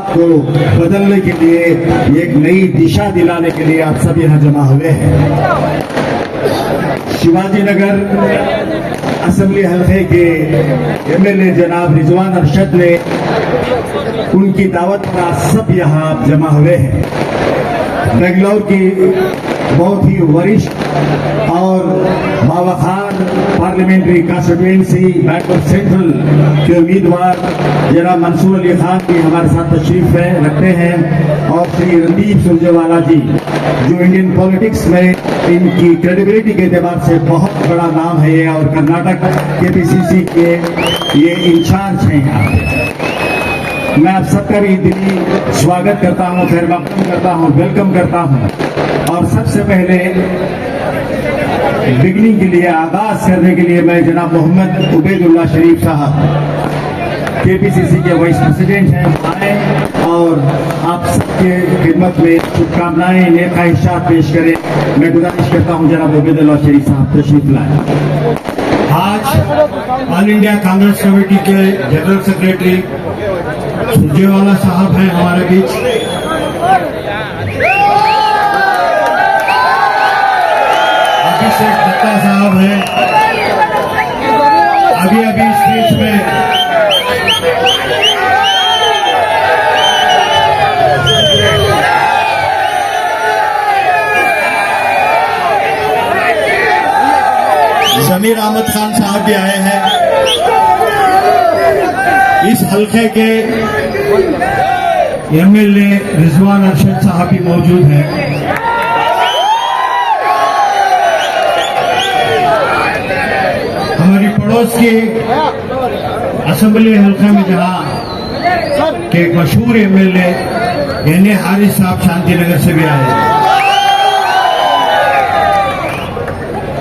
को बदलने के लिए, एक नई दिशा दिलाने के लिए आप सब यहाँ जमा हुए हैं। शिवाजी नगर असेंबली हल्के के एमएलए जनाब रिजवान अरशद ने उनकी दावत पर आप सब यहाँ आप जमा हुए हैं। बेंगलोर की बहुत ही वरिष्ठ और बावखार पार्लियामेंट्री कॉन्स्टिट्यूएंसी बैंगलोर सेंट्रल के उम्मीदवार जनाब मंसूर अली खान भी हमारे साथ तशरीफ रखते हैं, और श्री रणदीप सुरजेवाला जी जो इंडियन पॉलिटिक्स में इनकी क्रेडिबिलिटी के एतबार से बहुत बड़ा नाम है ये, और कर्नाटक केपीसीसी के ये इंचार्ज हैं यहाँ पे। मैं आप सबका भी दिली स्वागत करता हूँ, खैर मक़दम करता हूँ, वेलकम करता हूँ। और सबसे पहले बिगनिंग के लिए, आगाज करने के लिए मैं जनाब मोहम्मद उबैदुल्ला शरीफ साहब केपीसीसी के वाइस प्रेसिडेंट हैं आए और आप सबके खिदमत में शुभकामनाएं, नेक ख्वाहिशात पेश करें। मैं गुजारिश करता हूँ जनाब उबैदुल्ला शरीफ साहब तशरीफ लाएं। आज ऑल इंडिया कांग्रेस कमेटी के जनरल सेक्रेटरी सुरजेवाला साहब हैं हमारे बीच। अभिषेक दत्ता साहब हैं। अभी स्टेज में जमीर अहमद खान साहब भी आए हैं। इस हल्के के एमएलए रिजवान अरशद साहब भी मौजूद हैं। हमारी पड़ोस की असेंबली हल्का में जहां के एक मशहूर एमएलए एन ए हारिस साहब शांतिनगर से भी आए हैं।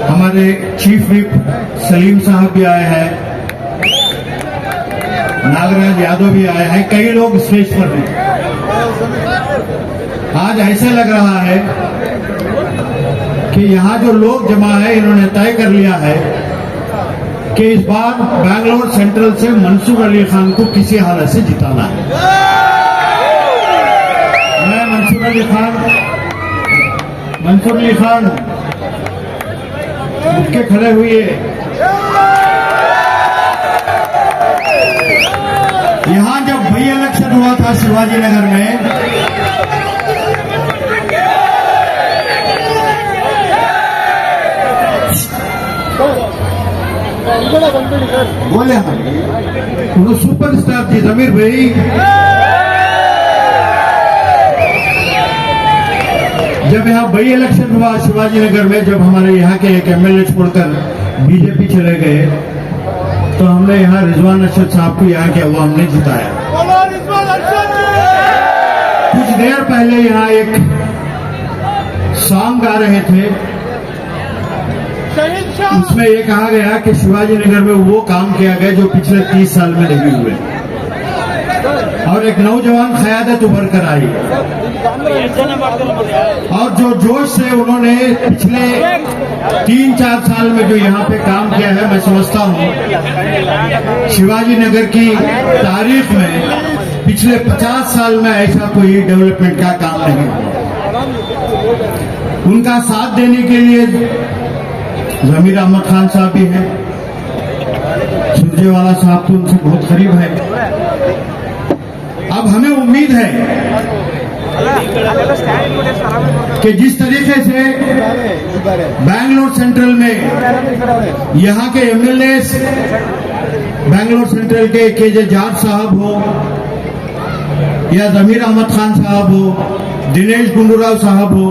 हमारे चीफ विप सलीम साहब भी आए हैं, नागराज यादव भी आए हैं, कई लोग स्टेज पर हैं। आज ऐसा लग रहा है कि यहाँ जो लोग जमा है इन्होंने तय कर लिया है कि इस बार बैंगलोर सेंट्रल से मंसूर अली खान को किसी हालत से जिताना है। मैं मंसूर अली खान उठ के खड़े हुए। यहां जब बाई इलेक्शन हुआ था शिवाजी नगर में, बोले हम सुपरस्टार जी जमीर भाई, जब यहाँ बाई इलेक्शन हुआ शिवाजी नगर में, जब हमारे यहाँ के एक एमएलए छोड़कर बीजेपी चले गए, तो हमने यहाँ रिजवान अरशद साहब को यहाँ के अवाम ने जिताया। कुछ देर पहले यहाँ एक सॉन्ग गा रहे थे, उसमें ये कहा गया कि शिवाजी नगर में वो काम किया गया जो पिछले 30 साल में नहीं हुए, और एक नौजवान क़यादत उभर कर आई, और जो जोश से उन्होंने पिछले 3-4 साल में जो यहाँ पे काम किया है, मैं समझता हूँ शिवाजी नगर की तारीख में पिछले 50 साल में ऐसा कोई डेवलपमेंट का काम नहीं हुआ। उनका साथ देने के लिए जमीर अहमद खान साहब भी हैं, सुरजेवाला साहब तो उनसे बहुत करीब है। अब हमें उम्मीद है कि जिस तरीके से बैंगलोर सेंट्रल में यहाँ के एमएलए बैंगलोर सेंट्रल के जे जाट साहब हो या जमीर अहमद खान साहब हो, दिनेश गुंडूराव साहब हो,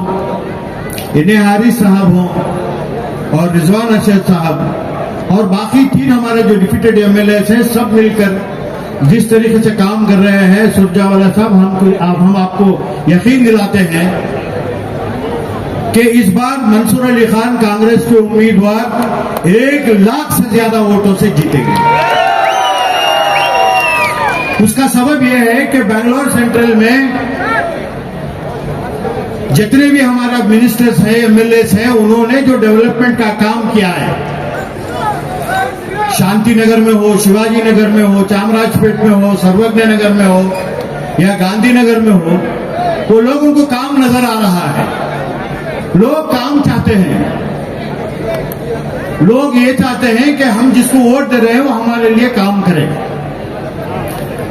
एन ए हारिस साहब हो और रिजवान अरशद साहब और बाकी 3 हमारे जो डिप्यूटेड एमएलए हैं, सब मिलकर जिस तरीके से काम कर रहे हैं, सुरजेवाला साहब, हम आपको यकीन दिलाते हैं कि इस बार मंसूर अली खान कांग्रेस के उम्मीदवार 1 लाख से ज्यादा वोटों से जीतेंगे। उसका सबब यह है कि बैंगलोर सेंट्रल में जितने भी हमारा मिनिस्टर्स हैं, एमएलए हैं, उन्होंने जो डेवलपमेंट का काम किया है, शांति नगर में हो, शिवाजी नगर में हो, चामराजपेट में हो, सर्वज्ञ नगर में हो, या गांधीनगर में हो, वो लोगों को काम नजर आ रहा है। लोग काम चाहते हैं, लोग ये चाहते हैं कि हम जिसको वोट दे रहे हैं वो हमारे लिए काम करे।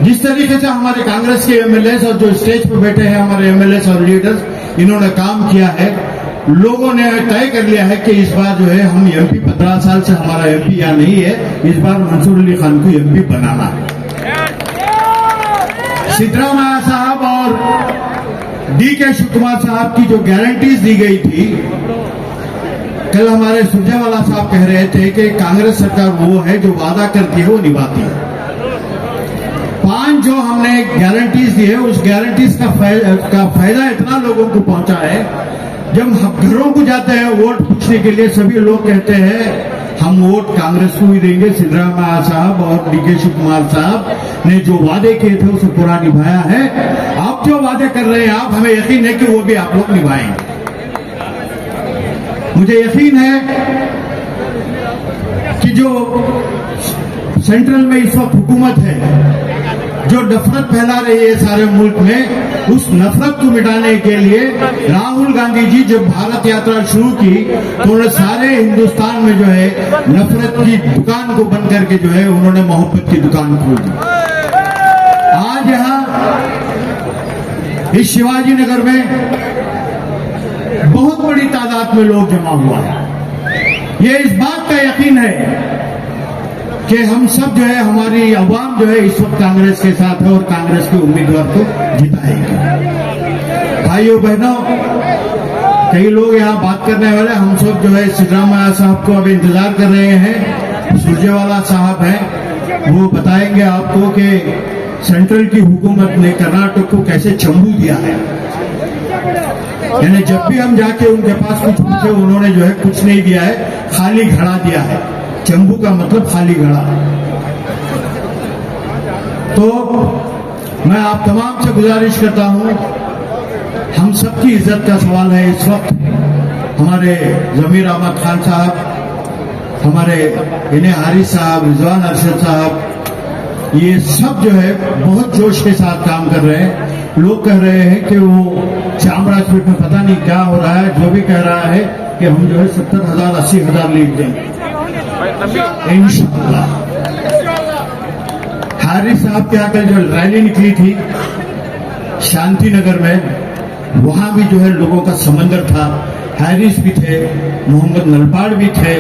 जिस तरीके से हमारे कांग्रेस के एमएलएस और जो स्टेज पर बैठे हैं हमारे एमएलएस और लीडर्स, इन्होंने काम किया है, लोगों ने तय कर लिया है कि इस बार जो है हम एमपी 15 साल से हमारा एमपी यहाँ नहीं है, इस बार मंसूर अली खान को एमपी बनाना है। सिद्धरामैया साहब और डीके शिव कुमार साहब की जो गारंटीज दी गई थी, कल हमारे सुरजेवाला साहब कह रहे थे कि कांग्रेस सरकार वो है जो वादा करती है वो निभाती है। 5 जो हमने गारंटीज दी है, उस गारंटीज का फायदा इतना लोगों को पहुंचा है। जब हम घरों को जाते हैं वोट पूछने के लिए, सभी लोग कहते हैं हम वोट कांग्रेस को ही देंगे। सिद्धरामैया साहब और डीके शिव कुमार साहब ने जो वादे किए थे उसे पूरा निभाया है। आप जो वादे कर रहे हैं, आप हमें यकीन है कि वो भी आप लोग निभाएंगे। मुझे यकीन है कि जो सेंट्रल में इस वक्त हुकूमत है, जो नफरत फैला रही है सारे मुल्क में, उस नफरत को मिटाने के लिए राहुल गांधी जी जब भारत यात्रा शुरू की तो उन्होंने सारे हिंदुस्तान में जो है नफरत की दुकान को बंद करके जो है उन्होंने मोहब्बत की दुकान खोल दी। आज यहां इस शिवाजी नगर में बहुत बड़ी तादाद में लोग जमा हुआ है। ये इस बात का यकीन है कि हम सब जो है, हमारी अवाम जो है इस वक्त कांग्रेस के साथ है और कांग्रेस के उम्मीदवार को जिताएगी। भाइयों बहनों, कई लोग यहाँ बात करने वाले, हम सब जो है सिद्धरामैया साहब को अब इंतजार कर रहे हैं। सुरजेवाला साहब हैं, वो बताएंगे आपको कि सेंट्रल की हुकूमत ने कर्नाटक को कैसे चंबू दिया है। यानी जब भी हम जाके उनके पास कुछ पूछे, उन्होंने जो है कुछ नहीं दिया है, खाली घड़ा दिया है। चंबू का मतलब खाली घड़ा। तो मैं आप तमाम से गुजारिश करता हूं, हम सबकी इज्जत का सवाल है इस वक्त। हमारे जमीर अहमद खान साहब, हमारे इन्हें हारिस साहब, रिजवान अरशद साहब, ये सब जो है बहुत जोश के साथ काम कर रहे हैं। लोग कह रहे हैं कि वो चामराजपेट में पता नहीं क्या हो रहा है, जो भी कह रहा है कि हम जो है 70,000 80,000 लीड देंगे इंशाअल्लाह। हारिस साहब के आकर जो रैली निकली थी शांति नगर में, वहां भी जो है लोगों का समंदर था। हारिस भी थे, मोहम्मद नलपाड़ भी थे,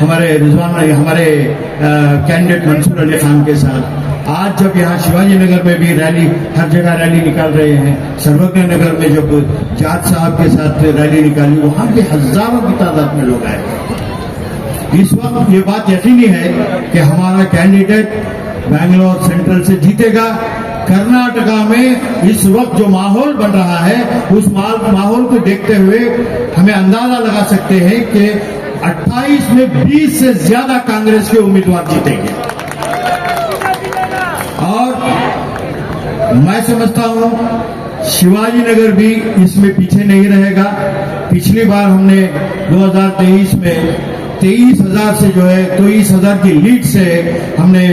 हमारे रिजवान, हमारे कैंडिडेट मंसूर अली खान के साथ। आज जब यहाँ शिवाजी नगर में भी रैली, हर जगह रैली निकाल रहे हैं, सर्वज्ञ नगर में जब जाट साहब के साथ रैली निकाली, वहां भी हजारों की तादाद में लोग आए। इस वक्त ये बात यकीनी है कि हमारा कैंडिडेट बैंगलोर सेंट्रल से जीतेगा। कर्नाटका में इस वक्त जो माहौल बन रहा है, उस माहौल को देखते हुए हमें अंदाजा लगा सकते हैं कि 28 में 20 से ज्यादा कांग्रेस के उम्मीदवार जीतेंगे। और मैं समझता हूं शिवाजी नगर भी इसमें पीछे नहीं रहेगा। पिछली बार हमने 2023 में 23,000 से जो है 23,000 की लीड से हमने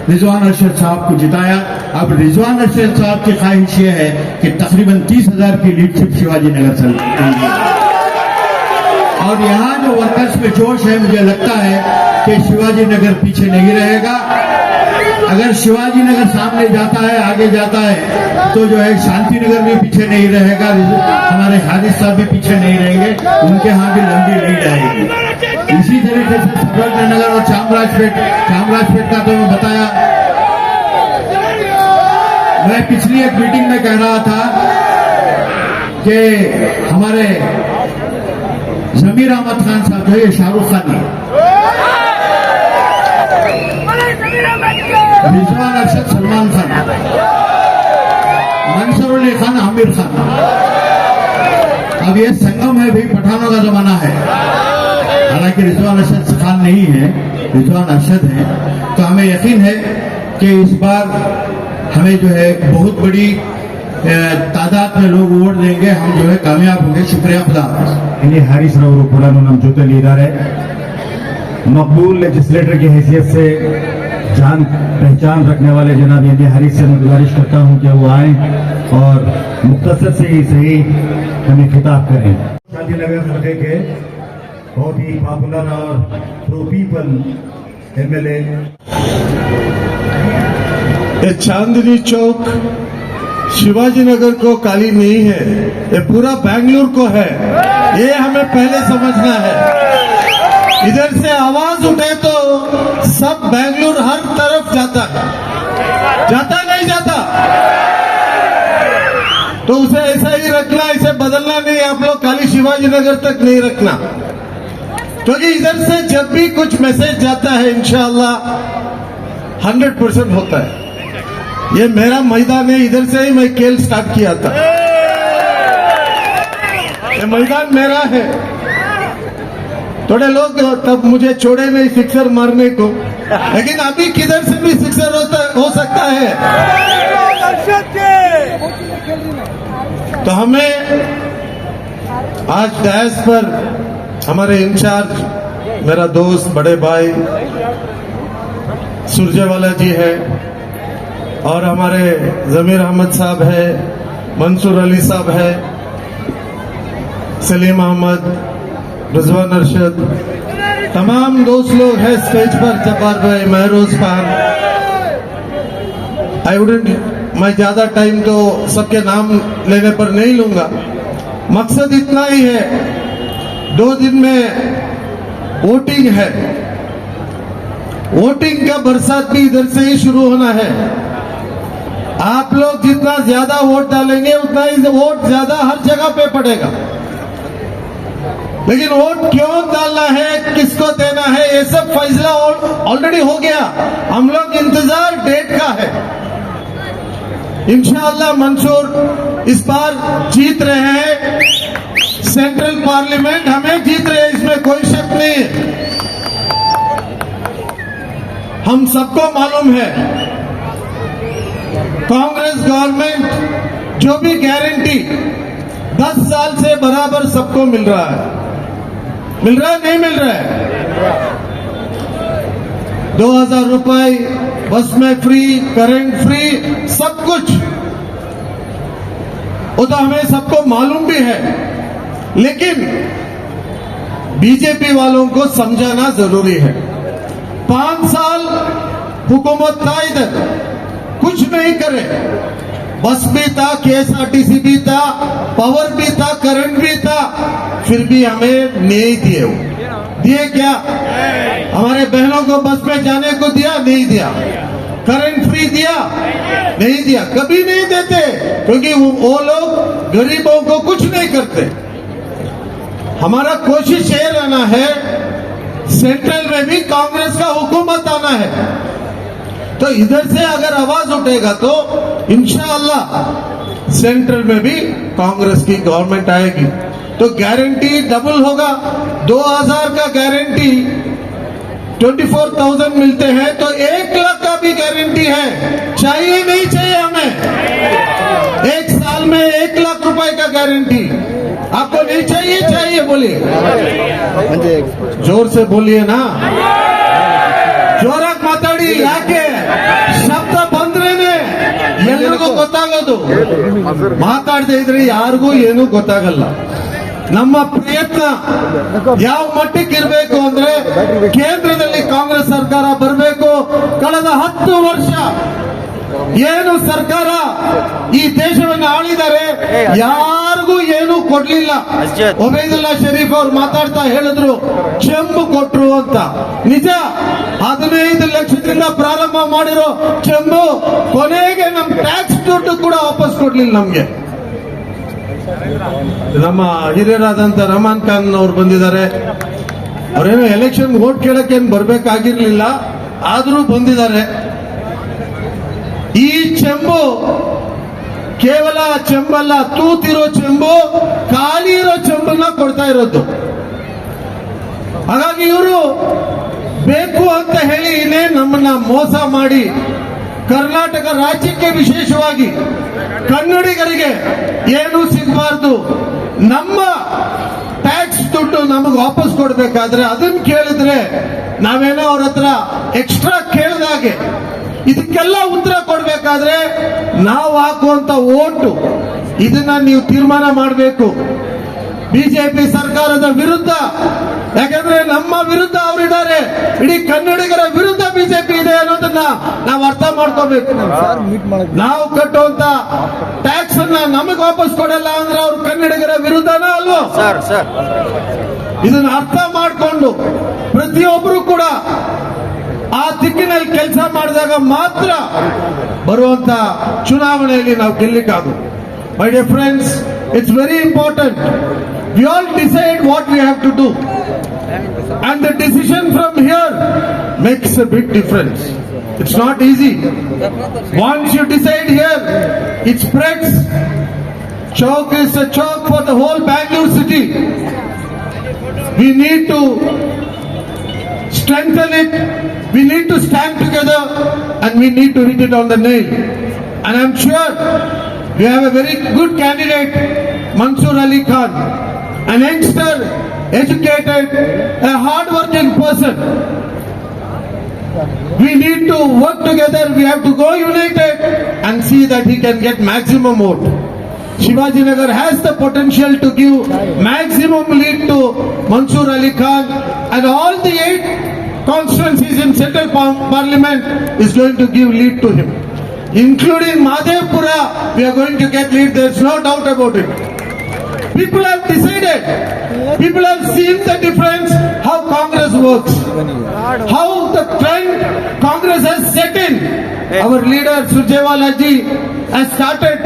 रिजवान अरशद साहब को जिताया। अब रिजवान अरशद साहब की ख्वाहिश ये है कि तकरीबन 30,000 की लीड सिर्फ शिवाजी नगर से मिलेगी। और यहाँ जो वर्कर्स में जोश है, मुझे लगता है कि शिवाजी नगर पीछे नहीं रहेगा। अगर शिवाजी नगर सामने जाता है, आगे जाता है, तो जो है शांति नगर भी पीछे नहीं रहेगा, हमारे हारिस साहब भी पीछे नहीं रहेंगे, उनके यहाँ भी लंबी लीड आएगी। इसी तरीके से सर्वज्ञ नगर और चामराजपेट का तो मैं बताया। मैं पिछली एक मीटिंग में कह रहा था कि हमारे जमीर अहमद खान साहब जो है शाहरुख खान है, रिजवान अरशद सलमान खान, मंसूर अली खान आमिर खान। अब ये संगम है भाई, पठानों का जमाना है। हालांकि रिजवान अरशद खान नहीं है, रिजवान अरशद है। तो हमें यकीन है कि इस बार हमें जो है बहुत बड़ी तादाद में लोग वोट देंगे, हम जो है कामयाब होंगे। शुक्रिया, खुदा हाफिज। इन्हें हारिस रವರು ಕೂಡ ನಮ್ಮ ಜೊತೆಯಲ್ಲಿ ಇದ್ದಾರೆ। मकबूल लेजिस्लेटर की हैसियत से जान पहचान रखने वाले जनाब एम हारिस से मैं गुजारिश करता हूं कि वो आए और मुख्तसर से ही सही हमें खिताब करें। शांतिनगर हल्के के बहुत ही पॉपुलर और प्रो पीपल एमएलए ये चांदनी चौक शिवाजी नगर को खाली नहीं है, ये पूरा बेंगलुरु को है। ये हमें पहले समझना है। इधर से आवाज उठे तो सब बेंगलुरु हर तरफ जाता है, जाता नहीं जाता? तो उसे ऐसा ही रखना, इसे बदलना नहीं। आप लोग खाली शिवाजी नगर तक नहीं रखना, क्योंकि इधर से जब भी कुछ मैसेज जाता है इंशाअल्लाह 100% होता है। ये मेरा मैदान है, इधर से ही मैं खेल स्टार्ट किया था। ये मैदान मेरा है। थोड़े लोग तब मुझे छोड़े नहीं सिक्सर मारने को, लेकिन अभी किधर से भी सिक्सर हो सकता है। तो हमें आज डैश पर हमारे इंचार्ज मेरा दोस्त बड़े भाई सुरजेवाला जी है, और हमारे जमीर अहमद साहब है, मंसूर अली साहब है, सलीम अहमद, रिजवान अरशद, तमाम दोस्त लोग हैं स्टेज पर, जब्बार भाई, महरोज खान। मैं ज्यादा टाइम तो सबके नाम लेने पर नहीं लूंगा। मकसद इतना ही है, 2 दिन में वोटिंग है। वोटिंग का बरसात भी इधर से ही शुरू होना है। आप लोग जितना ज्यादा वोट डालेंगे उतना ही वोट ज्यादा हर जगह पे पड़ेगा। लेकिन वोट क्यों डालना है, किसको देना है, ये सब फैसला ऑलरेडी हो गया। हम लोग इंतजार डेट का है। इंशाअल्लाह मंसूर इस बार जीत रहे हैं सेंट्रल पार्लियामेंट, हमें जीत रहे हैं, इसमें कोई शक नहीं है। हम सबको मालूम है कांग्रेस गवर्नमेंट जो भी गारंटी 10 साल से बराबर सबको मिल रहा है, मिल रहा है नहीं मिल रहा है? 2000 रुपए बस में फ्री, करंट फ्री, सब कुछ वो तो हमें सबको मालूम भी है। लेकिन बीजेपी वालों को समझाना जरूरी है। 5 साल हुकूमत था, इधर कुछ नहीं करे। बस भी था, केएसआरटीसी भी था, पावर भी था, करंट भी था, फिर भी हमें नहीं दिए। दिए क्या? हमारे बहनों को बस में जाने को दिया? नहीं दिया। करंट फ्री दिया? नहीं दिया। कभी नहीं देते, क्योंकि वो लोग गरीबों को कुछ नहीं करते। हमारा कोशिश ये रहना है सेंट्रल में भी कांग्रेस का हुकूमत आना है। तो इधर से अगर आवाज उठेगा तो इंशाअल्लाह सेंट्रल में भी कांग्रेस की गवर्नमेंट आएगी, तो गारंटी डबल होगा। 2000 का गारंटी 24,000 मिलते हैं, तो 1 लाख का भी गारंटी है। चाहिए नहीं चाहिए हमें? 1 साल में 1 लाख रुपए का गारंटी आपको नहीं चाहिए? चाहिए बोलिए, जोर से बोलिए ना, जोराಗಿ ಮಾತಾಡಿ। ಯಾಕೆ ಶಬ್ದ ಬಂದ್ರೇನೆ ಎಲ್ಲರಿಗೂ ಗೊತ್ತಾಗೋದು, ಮಾತಾಡದೇ ಇದ್ರೆ ಯಾರಿಗೂ ಏನೂ ಗೊತ್ತಾಗಲ್ಲ। ನಮ್ಮ ಪ್ರಯತ್ನ ಯಾವ ಮಟ್ಟಕ್ಕೆ ಇರಬೇಕು ಅಂದ್ರೆ ಕೇಂದ್ರದಲ್ಲಿ ಕಾಂಗ್ರೆಸ್ ಸರ್ಕಾರ ಬರಬೇಕು। ಕಳೆದ 10 ವರ್ಷ ಏನು ಸರ್ಕಾರ ಈ ದೇಶವನ್ನು ಆಳಿದ್ದಾರೆ, ಯಾರಿಗೂ ಏನು ಕೊಡ್ಲಿಲ್ಲ। ಒಬೇದುಲ್ಲಾ ಶರೀಫ್ ಅವರು ಮಾತಾಡ್ತಾ ಹೇಳಿದ್ರು ಚೆಂಬು ಕೊಟ್ರು ಅಂತ। ನಿಜ, 15 ಲಕ್ಷದಿಂದ ಪ್ರಾರಂಭ ಮಾಡಿರೋ ಚೆಂಬು ಕೊನೆಗೆ ನಮ್ ಟ್ಯಾಕ್ಸ್ ದುಡ್ಡು ಕೂಡ ವಾಪಸ್ ಕೊಡ್ಲಿಲ್ಲ ನಮ್ಗೆ। ನಮ್ಮ ಹಿರಿಯರಾದಂತ ರಹಮಾನ್ ಖಾನ್ ಅವರು ಬಂದಿದ್ದಾರೆ, ಅವರೇನೋ ಎಲೆಕ್ಷನ್ ವೋಟ್ ಕೇಳಕ್ಕೆ ಏನ್ ಬರ್ಬೇಕಾಗಿರ್ಲಿಲ್ಲ, ಆದ್ರೂ ಬಂದಿದ್ದಾರೆ। ಈ ಚೆಂಬು ಕೇವಲ ಚೆಂಬಲ್ಲ, ತೂತಿರೋ ಚೆಂಬು, ಖಾಲಿ ಇರೋ ಚೆಂಬನ್ನ ಕೊಡ್ತಾ ಇರೋದು। ಹಾಗಾಗಿ ಇವರು ಬೇಕು ಅಂತ ಹೇಳಿ ಇನ್ನೇ ನಮ್ಮನ್ನ ಮೋಸ ಮಾಡಿ ಕರ್ನಾಟಕ ರಾಜ್ಯಕ್ಕೆ ವಿಶೇಷವಾಗಿ ಕನ್ನಡಿಗರಿಗೆ ಏನು ಸಿಗಬಾರ್ದು, ನಮ್ಮ ಟ್ಯಾಕ್ಸ್ ದುಡ್ಡು ನಮಗೆ ವಾಪಸ್ ಕೊಡಬೇಕಾದ್ರೆ ಅದನ್ನ ಕೇಳಿದ್ರೆ ನಾವೇನೋ ಅವ್ರ ಹತ್ರ ಎಕ್ಸ್ಟ್ರಾ ಕೇಳಿದ ಹೇಳಿದಾಗೆ ಇದಕ್ಕೆಲ್ಲ ಉತ್ತರ ಕೊಡ್ಬೇಕಾದ್ರೆ ನಾವು ಹಾಕುವಂತ ಓಟು ಇದನ್ನ ನೀವು ತೀರ್ಮಾನ ಮಾಡಬೇಕು. ಬಿಜೆಪಿ ಸರ್ಕಾರದ ವಿರುದ್ಧ, ಯಾಕಂದ್ರೆ ನಮ್ಮ ವಿರುದ್ಧ ಅವರಿದ್ದಾರೆ, ಇಡೀ ಕನ್ನಡಿಗರ ವಿರುದ್ಧ ಬಿಜೆಪಿ ಇದೆ ಅನ್ನೋದನ್ನ ನಾವು ಅರ್ಥ ಮಾಡ್ಕೋಬೇಕು. ನಾವು ಕಟ್ಟುವಂತ ಟ್ಯಾಕ್ಸ್ ಅನ್ನ ನಮಗೆ ವಾಪಸ್ ಕೊಡಲ್ಲ ಅಂದ್ರೆ ಅವ್ರು ಕನ್ನಡಿಗರ ವಿರುದ್ಧನ ಅಲ್ವೋ? ಇದನ್ನ ಅರ್ಥ ಮಾಡಿಕೊಂಡು ಪ್ರತಿಯೊಬ್ಬರು ಕೂಡ ಆ ದಿಕ್ಕಿನಲ್ಲಿ ಕೆಲಸ ಮಾಡಿದಾಗ ಮಾತ್ರ ಬರುವಂತ ಚುನಾವಣೆಯಲ್ಲಿ ನಾವು ಗೆಲ್ಲಕ್ಕಾಗುತ್ತೆ. My dear friends, it's very important. We all decide what we have to do. And the decision from here makes a big difference. It's not easy. Once you decide here, it spreads. Chalk is a chalk for the whole Bangalore city. We need to strengthen it. We need to stand together and we need to hit it on the nail. And I'm sure we have a very good candidate, Mansoor Ali Khan, an youngster, educated, a hard-working person. We need to work together. We have to go united and see that he can get maximum vote. Shivaji Nagar has the potential to give maximum lead to Mansoor Ali Khan, and all the 8 constituencies in Central Parliament is going to give lead to him. Including Madhevpura, we are going to get lead. There's no doubt about it. People have decided. People have seen the difference, how Congress works, how the trend Congress has set in. Our leader Surjewala ji has started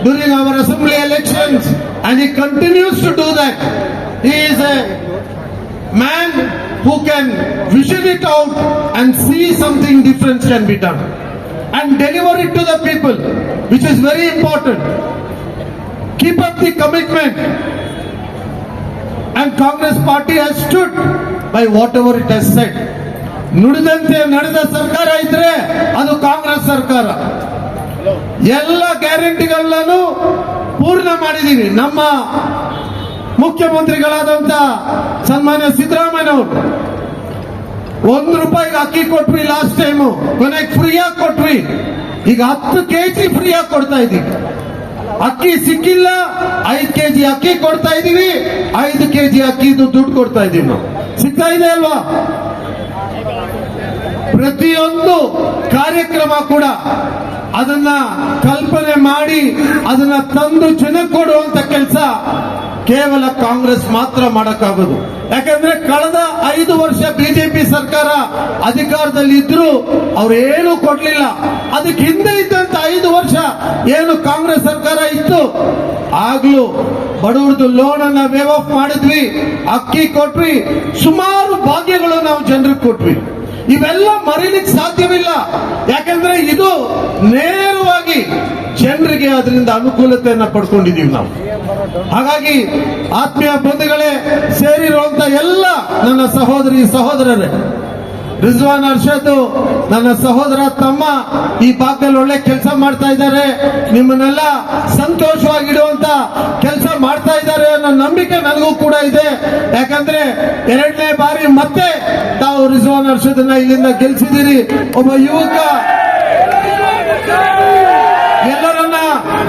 during our assembly elections, and he continues to do that. He is a man who can vision it out and see something different can be done and deliver it to the people, which is very important. Keep up the commitment. And Congress party has stood by whatever it has said. ನುಡಿದಂತೆ ನಡೆದ ಸರ್ಕಾರ ಇದ್ರೆ ಅದು ಕಾಂಗ್ರೆಸ್ ಸರ್ಕಾರ. ಎಲ್ಲ ಗ್ಯಾರಂಟಿಗಳನ್ನು ಪೂರ್ಣ ಮಾಡಿದೀವಿ. ನಮ್ಮ ಮುಖ್ಯಮಂತ್ರಿಗಳಾದಂತ ಸನ್ಮಾನ್ಯ ಸಿದ್ದರಾಮಯ್ಯನವರು ₹1 ಅಕ್ಕಿ ಕೊಟ್ವಿ ಲಾಸ್ಟ್ ಟೈಮ್, ಕೊನೆಗೆ ಫ್ರೀಯಾಗಿ ಕೊಟ್ವಿ. ಈಗ 10 kg ಫ್ರೀಯಾಗಿ ಕೊಡ್ತಾ ಇದೀವಿ. ಅಕ್ಕಿ ಸಿಕ್ಕಿಲ್ಲ, 5 kg ಅಕ್ಕಿ ಕೊಡ್ತಾ ಇದೀವಿ, 5 kg ಅಕ್ಕಿದು ದುಡ್ಡು ಕೊಡ್ತಾ ಇದೀವಿ. ನಾವು ಸಿಗ್ತಾ ಇದೆ ಅಲ್ವಾ? ಪ್ರತಿಯೊಂದು ಕಾರ್ಯಕ್ರಮ ಕೂಡ ಅದನ್ನ ಕಲ್ಪನೆ ಮಾಡಿ ಅದನ್ನ ತಂದು ಜನಕ್ಕೆ ಕೊಡುವಂತ ಕೆಲಸ ಕೇವಲ ಕಾಂಗ್ರೆಸ್ ಮಾತ್ರ ಮಾಡಕ್ಕಾಗೋದು. ಯಾಕಂದ್ರೆ ಕಳೆದ 5 ವರ್ಷ ಬಿಜೆಪಿ ಸರ್ಕಾರ ಅಧಿಕಾರದಲ್ಲಿ ಇದ್ರು ಅವ್ರು ಏನು ಕೊಡ್ಲಿಲ್ಲ. ಅದಕ್ಕೆ ಹಿಂದೆ ಇದ್ದಂತ 5 ವರ್ಷ ಏನು ಕಾಂಗ್ರೆಸ್ ಸರ್ಕಾರ ಇತ್ತು, ಆಗ್ಲೂ ಬಡವರದು ಲೋನ್ ಅನ್ನ ವೇವ್ ಆಫ್ ಮಾಡಿದ್ವಿ, ಅಕ್ಕಿ ಕೊಟ್ವಿ, ಸುಮಾರು ಭಾಗ್ಯಗಳು ನಾವು ಜನರಿಗೆ ಕೊಟ್ವಿ. ಇವೆಲ್ಲ ಮರೀಲಿಕ್ಕೆ ಸಾಧ್ಯವಿಲ್ಲ. ಯಾಕಂದ್ರೆ ಇದು ನೇರವಾಗಿ ಜನರಿಗೆ ಅದರಿಂದ ಅನುಕೂಲತೆಯನ್ನ ಪಡ್ಕೊಂಡಿದೀವಿ ನಾವು. ಹಾಗಾಗಿ ಆತ್ಮೀಯ ಬಂಧುಗಳೇ, ಸೇರಿರುವಂತ ಎಲ್ಲ ನನ್ನ ಸಹೋದರಿ ಸಹೋದರರೇ, ರಿಜ್ವಾನ್ ಅರ್ಷದ್ ನನ್ನ ಸಹೋದರ ತಮ್ಮ ಈ ಭಾಗದಲ್ಲಿ ಒಳ್ಳೆ ಕೆಲಸ ಮಾಡ್ತಾ ಇದ್ದಾರೆ. ನಿಮ್ಮನ್ನೆಲ್ಲ ಸಂತೋಷವಾಗಿಡುವಂತ ಕೆಲಸ ಮಾಡ್ತಾ ಇದ್ದಾರೆ ಅನ್ನೋ ನಂಬಿಕೆ ನನಗೂ ಕೂಡ ಇದೆ. ಯಾಕಂದ್ರೆ 2ನೇ ಬಾರಿ ಮತ್ತೆ ತಾವು ರಿಜ್ವಾನ್ ಅರ್ಷದ್ನ ಇಲ್ಲಿಂದ ಗೆಲ್ಸಿದ್ದೀರಿ. ಒಬ್ಬ ಯುವಕ ಎಲ್ಲರನ್ನ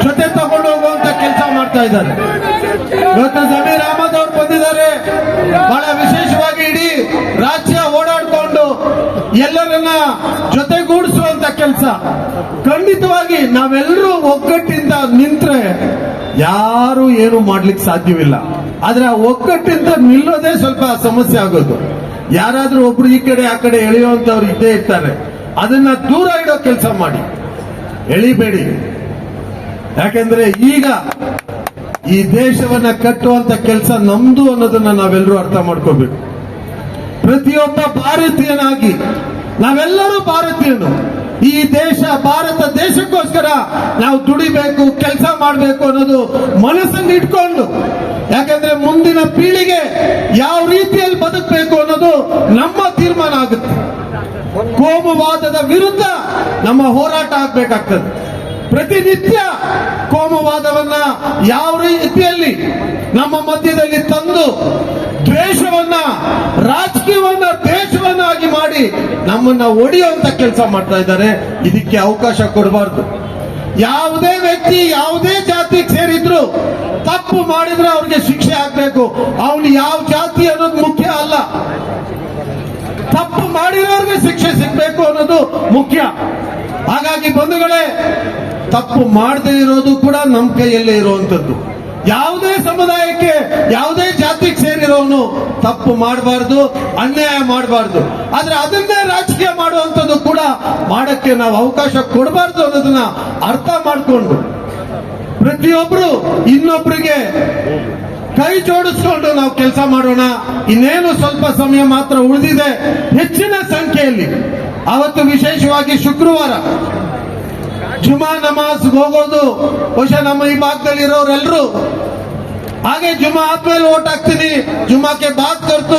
ಜೊತೆ ತಗೊಂಡು ಹೋಗುವಂತ ಕೆಲಸ ಮಾಡ್ತಾ ಇದ್ದಾರೆ. ಇವತ್ತು ಜಮೀರ್ ಅಹಮದ್ ಅವರು ಬಂದಿದ್ದಾರೆ. ಬಹಳ ವಿಶೇಷವಾಗಿ ಇಡೀ ರಾಜ್ಯ ಓಡಾಡ್ಕೊಂಡು ಎಲ್ಲರನ್ನ ಜೊತೆಗೂಡಿಸುವಂತ ಕೆಲಸ. ಖಂಡಿತವಾಗಿ ನಾವೆಲ್ಲರೂ ಒಗ್ಗಟ್ಟಿಂದ ನಿಂತ್ರೆ ಯಾರು ಏನು ಮಾಡ್ಲಿಕ್ಕೆ ಸಾಧ್ಯವಿಲ್ಲ. ಆದ್ರೆ ಆ ಒಗ್ಗಟ್ಟಿಂದ ನಿಲ್ಲೋದೇ ಸ್ವಲ್ಪ ಸಮಸ್ಯೆ ಆಗೋದು. ಯಾರಾದ್ರೂ ಒಬ್ರು ಈ ಕಡೆ ಆ ಕಡೆ ಎಳೆಯುವಂತವ್ರು ಇದ್ದೇ ಇರ್ತಾರೆ. ಅದನ್ನ ದೂರ ಇಡೋ ಕೆಲಸ ಮಾಡಿ, ಎಳಿಬೇಡಿ. ಯಾಕೆಂದ್ರೆ ಈಗ ಈ ದೇಶವನ್ನ ಕಟ್ಟುವಂತ ಕೆಲಸ ನಮ್ದು ಅನ್ನೋದನ್ನ ನಾವೆಲ್ಲರೂ ಅರ್ಥ ಮಾಡ್ಕೋಬೇಕು. ಪ್ರತಿಯೊಬ್ಬ ಭಾರತೀಯನಾಗಿ ನಾವೆಲ್ಲರೂ ಭಾರತೀಯನು. ಈ ದೇಶ ಭಾರತ ದೇಶಕ್ಕೋಸ್ಕರ ನಾವು ದುಡಿಬೇಕು, ಕೆಲಸ ಮಾಡಬೇಕು ಅನ್ನೋದು ಮನಸ್ಸನ್ನು ಇಟ್ಕೊಂಡು, ಯಾಕಂದ್ರೆ ಮುಂದಿನ ಪೀಳಿಗೆ ಯಾವ ರೀತಿಯಲ್ಲಿ ಬದುಕಬೇಕು ಅನ್ನೋದು ನಮ್ಮ ತೀರ್ಮಾನ ಆಗುತ್ತೆ. ಕೋಮುವಾದದ ವಿರುದ್ಧ ನಮ್ಮ ಹೋರಾಟ ಆಗ್ಬೇಕಾಗ್ತದೆ. ಪ್ರತಿನಿತ್ಯ ಕೋಮುವಾದವನ್ನ ಯಾವ ರೀತಿಯಲ್ಲಿ ನಮ್ಮ ಮಧ್ಯದಲ್ಲಿ ತಂದು ದ್ವೇಷವನ್ನ, ರಾಜಕೀಯವನ್ನ ದೇಶವನ್ನಾಗಿ ಮಾಡಿ ನಮ್ಮನ್ನ ಹೊಡೆಯುವಂತ ಕೆಲಸ ಮಾಡ್ತಾ ಇದ್ದಾರೆ. ಇದಕ್ಕೆ ಅವಕಾಶ ಕೊಡಬಾರ್ದು. ಯಾವುದೇ ವ್ಯಕ್ತಿ ಯಾವುದೇ ಜಾತಿಗೆ ಸೇರಿದ್ರು ತಪ್ಪು ಮಾಡಿದ್ರೆ ಅವ್ರಿಗೆ ಶಿಕ್ಷೆ ಆಗ್ಬೇಕು. ಅವನು ಯಾವ ಜಾತಿ ಅನ್ನೋದು ಮುಖ್ಯ ಅಲ್ಲ, ತಪ್ಪು ಮಾಡಿರೋರ್ಗೆ ಶಿಕ್ಷೆ ಸಿಗ್ಬೇಕು ಅನ್ನೋದು ಮುಖ್ಯ. ಹಾಗಾಗಿ ಬಂಧುಗಳೇ, ತಪ್ಪು ಮಾಡದೇ ಇರೋದು ಕೂಡ ನಮ್ಮ ಕೈಯಲ್ಲೇ ಇರುವಂತದ್ದು. ಯಾವುದೇ ಸಮುದಾಯಕ್ಕೆ ಯಾವುದೇ ಜಾತಿಗೆ ಸೇರಿರೋನು ತಪ್ಪು ಮಾಡಬಾರ್ದು, ಅನ್ಯಾಯ ಮಾಡಬಾರ್ದು. ಆದ್ರೆ ಅದನ್ನೇ ರಾಜಕೀಯ ಮಾಡುವಂಥದ್ದು ಕೂಡ ಮಾಡಕ್ಕೆ ನಾವು ಅವಕಾಶ ಕೊಡಬಾರ್ದು ಅನ್ನೋದನ್ನ ಅರ್ಥ ಮಾಡಿಕೊಂಡು ಪ್ರತಿಯೊಬ್ರು ಇನ್ನೊಬ್ಬರಿಗೆ ಕೈ ಜೋಡಿಸ್ಕೊಂಡು ನಾವು ಕೆಲಸ ಮಾಡೋಣ. ಇನ್ನೇನು ಸ್ವಲ್ಪ ಸಮಯ ಮಾತ್ರ ಉಳಿದಿದೆ. ಹೆಚ್ಚಿನ ಸಂಖ್ಯೆಯಲ್ಲಿ ಅವತ್ತು ವಿಶೇಷವಾಗಿ ಶುಕ್ರವಾರ ಜುಮಾ ನಮಾಜ್ಗೆ ಹೋಗೋದು ಬಹುಶಃ ನಮ್ಮ ಈ ಭಾಗದಲ್ಲಿ ಇರೋರೆಲ್ಲರೂ आगे जुमा आदमेल वोट हाकती, जुमा के बाद कर तो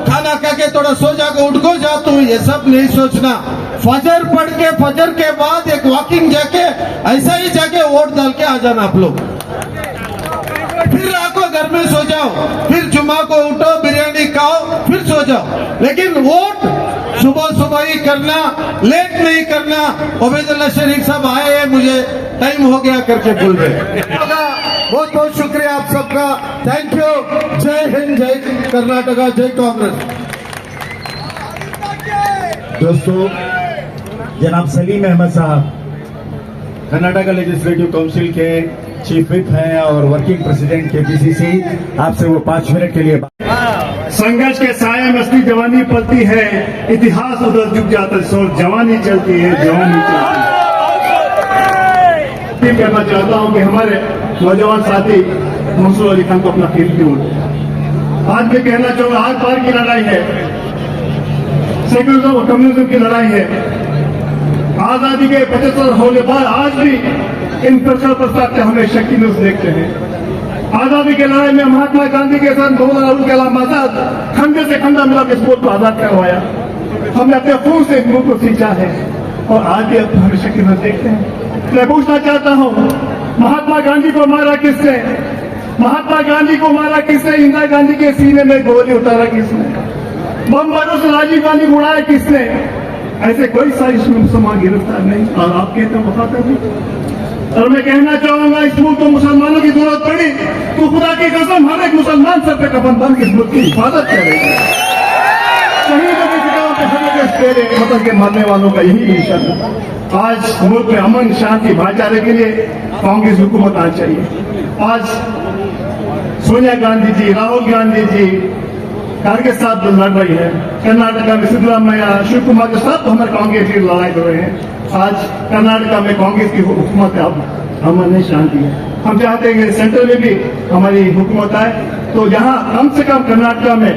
खाना खा के थोड़ा सो जाकर उठ को जाता हूँ, ये सब नहीं सोचना. फजर पढ़ के फजर के बाद एक वॉकिंग जाके ऐसा ही जाके वोट डाल के आ जाना आप लोग. फिर आपको घर में सो जाओ, फिर जुमा को उठो, बिरयानी खाओ, फिर सो जाओ. लेकिन वोट सुबह सुबह ही करना, लेट नहीं करना. उबैदुल्ला शरीफ साहब आए हैं, मुझे टाइम हो गया करके बोल रहे. बहुत बहुत शुक्रिया आप सबका. Thank you. जय हिंद, जय कर्नाटका, जय कांग्रेस. दोस्तों, जनाब सलीम अहमद साहब कर्नाटका लेजिस्लेटिव काउंसिल के चीफ विप हैं और वर्किंग प्रेसिडेंट के पीसीसी, आपसे वो 5 मिनट के लिए. संघर्ष के साये में असली जवानी पलती है, इतिहास उधर झुक जाता है, सो जवानी चलती है, जवानी चलती है. कहना चाहता हूं कि हमारे नौजवान साथी मंसूर अली खान को अपना फील क्यों. आज मैं कहना चाहूंगा, आर पार की लड़ाई है, सेक्युलरिज्म और कम्युनिज्म की लड़ाई है. आजादी के 75 होने बाद आज भी इन प्रश्नों पर हमें शक्ति न्यूज देखते हैं. आजादी की लड़ाई में महात्मा गांधी के साथ मौलाना अबुल कलाम आजाद खंडे से खंडा मिला के इस मुल्क को आजाद करवाया. हमने अपने खून से इस मुल्क को सींचा है और आज भी अब हमें शक्ति न्यूज देखते हैं. मैं पूछना चाहता हूं, महात्मा गांधी को मारा किसने? महात्मा गांधी को मारा किसने? इंदिरा गांधी के सीने में गोली उतारा किसने? बम बारूद से राजीव गांधी उड़ाया किसने? ऐसे कोई साजिश में मुसलमान गिरफ्तार नहीं, और आप कहते हैं मुखातिब नहीं. और मैं कहना चाहूंगा, इस मुल्क को मुसलमानों की जरूरत पड़ी तो खुदा की कसम हर एक मुसलमान सर पे कफन बांध के इस मुल्क की हिफाजत करेगा. शहीदों की जगहों पे हर तेरे वतन के मरने वालों का यही मिशन है. आज मुल्क में अमन शांति भाईचारे के लिए कांग्रेस हुकूमत आनी चाहिए. आज सोनिया गांधी जी, राहुल गांधी जी कारगिल साथ लड़ रही है. कर्नाटका में सिद्धरामैया, शिव कुमार के साथ हमारे कांग्रेस की लड़ाई कर रहे हैं. आज कर्नाटका में कांग्रेस की हुकूमत है, अब अमन नहीं शांति है. हम चाहते हैं कि सेंटर में भी हमारी हुकूमत आए, तो यहाँ कम से कम कर्नाटका में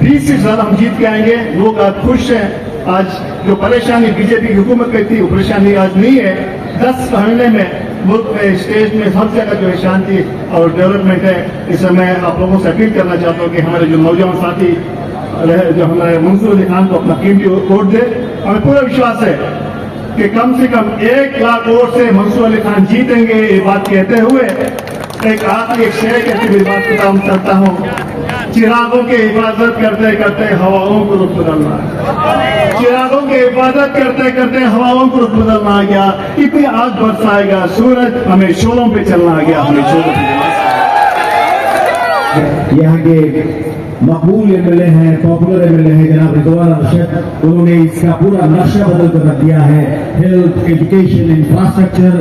20 से ज्यादा हम जीत के आएंगे. लोग आज खुश हैं. आज जो परेशानी बीजेपी की हुकूमत की थी, वो परेशानी आज नहीं है. 10 महीने में मुल्क में स्टेज में हर जगह जो है शांति और डेवलपमेंट है. इस समय आप लोगों से अपील करना चाहता हूँ कि हमारे जो नौजवान साथी जो हमारे मंसूर अली खान को अपना कीमती वोट दे. हमें पूरा विश्वास है कि कम से कम 1 लाख वोट से मंसूर अली खान जीतेंगे. ये बात कहते हुए एक आखिरी शेर कहते हुए बात खत्म करता हूँ. चिरागों की हिफाजत करते करते हवाओं को रुख बदलना, चिरागों की हिफाजत करते करते हवाओं को रुख बदलना आ गया. इतनी आग बरसाएगा सूरज, हमें शोरों पे चलना आ गया, हमें शोरों पे. यहाँ के मकबूल एमएलए हैं, पॉपुलर एमएलए हैं जनाब रिजवान अरशद. उन्होंने इसका पूरा नक्शा बदल कर रख दिया है. हेल्थ, एजुकेशन, इंफ्रास्ट्रक्चर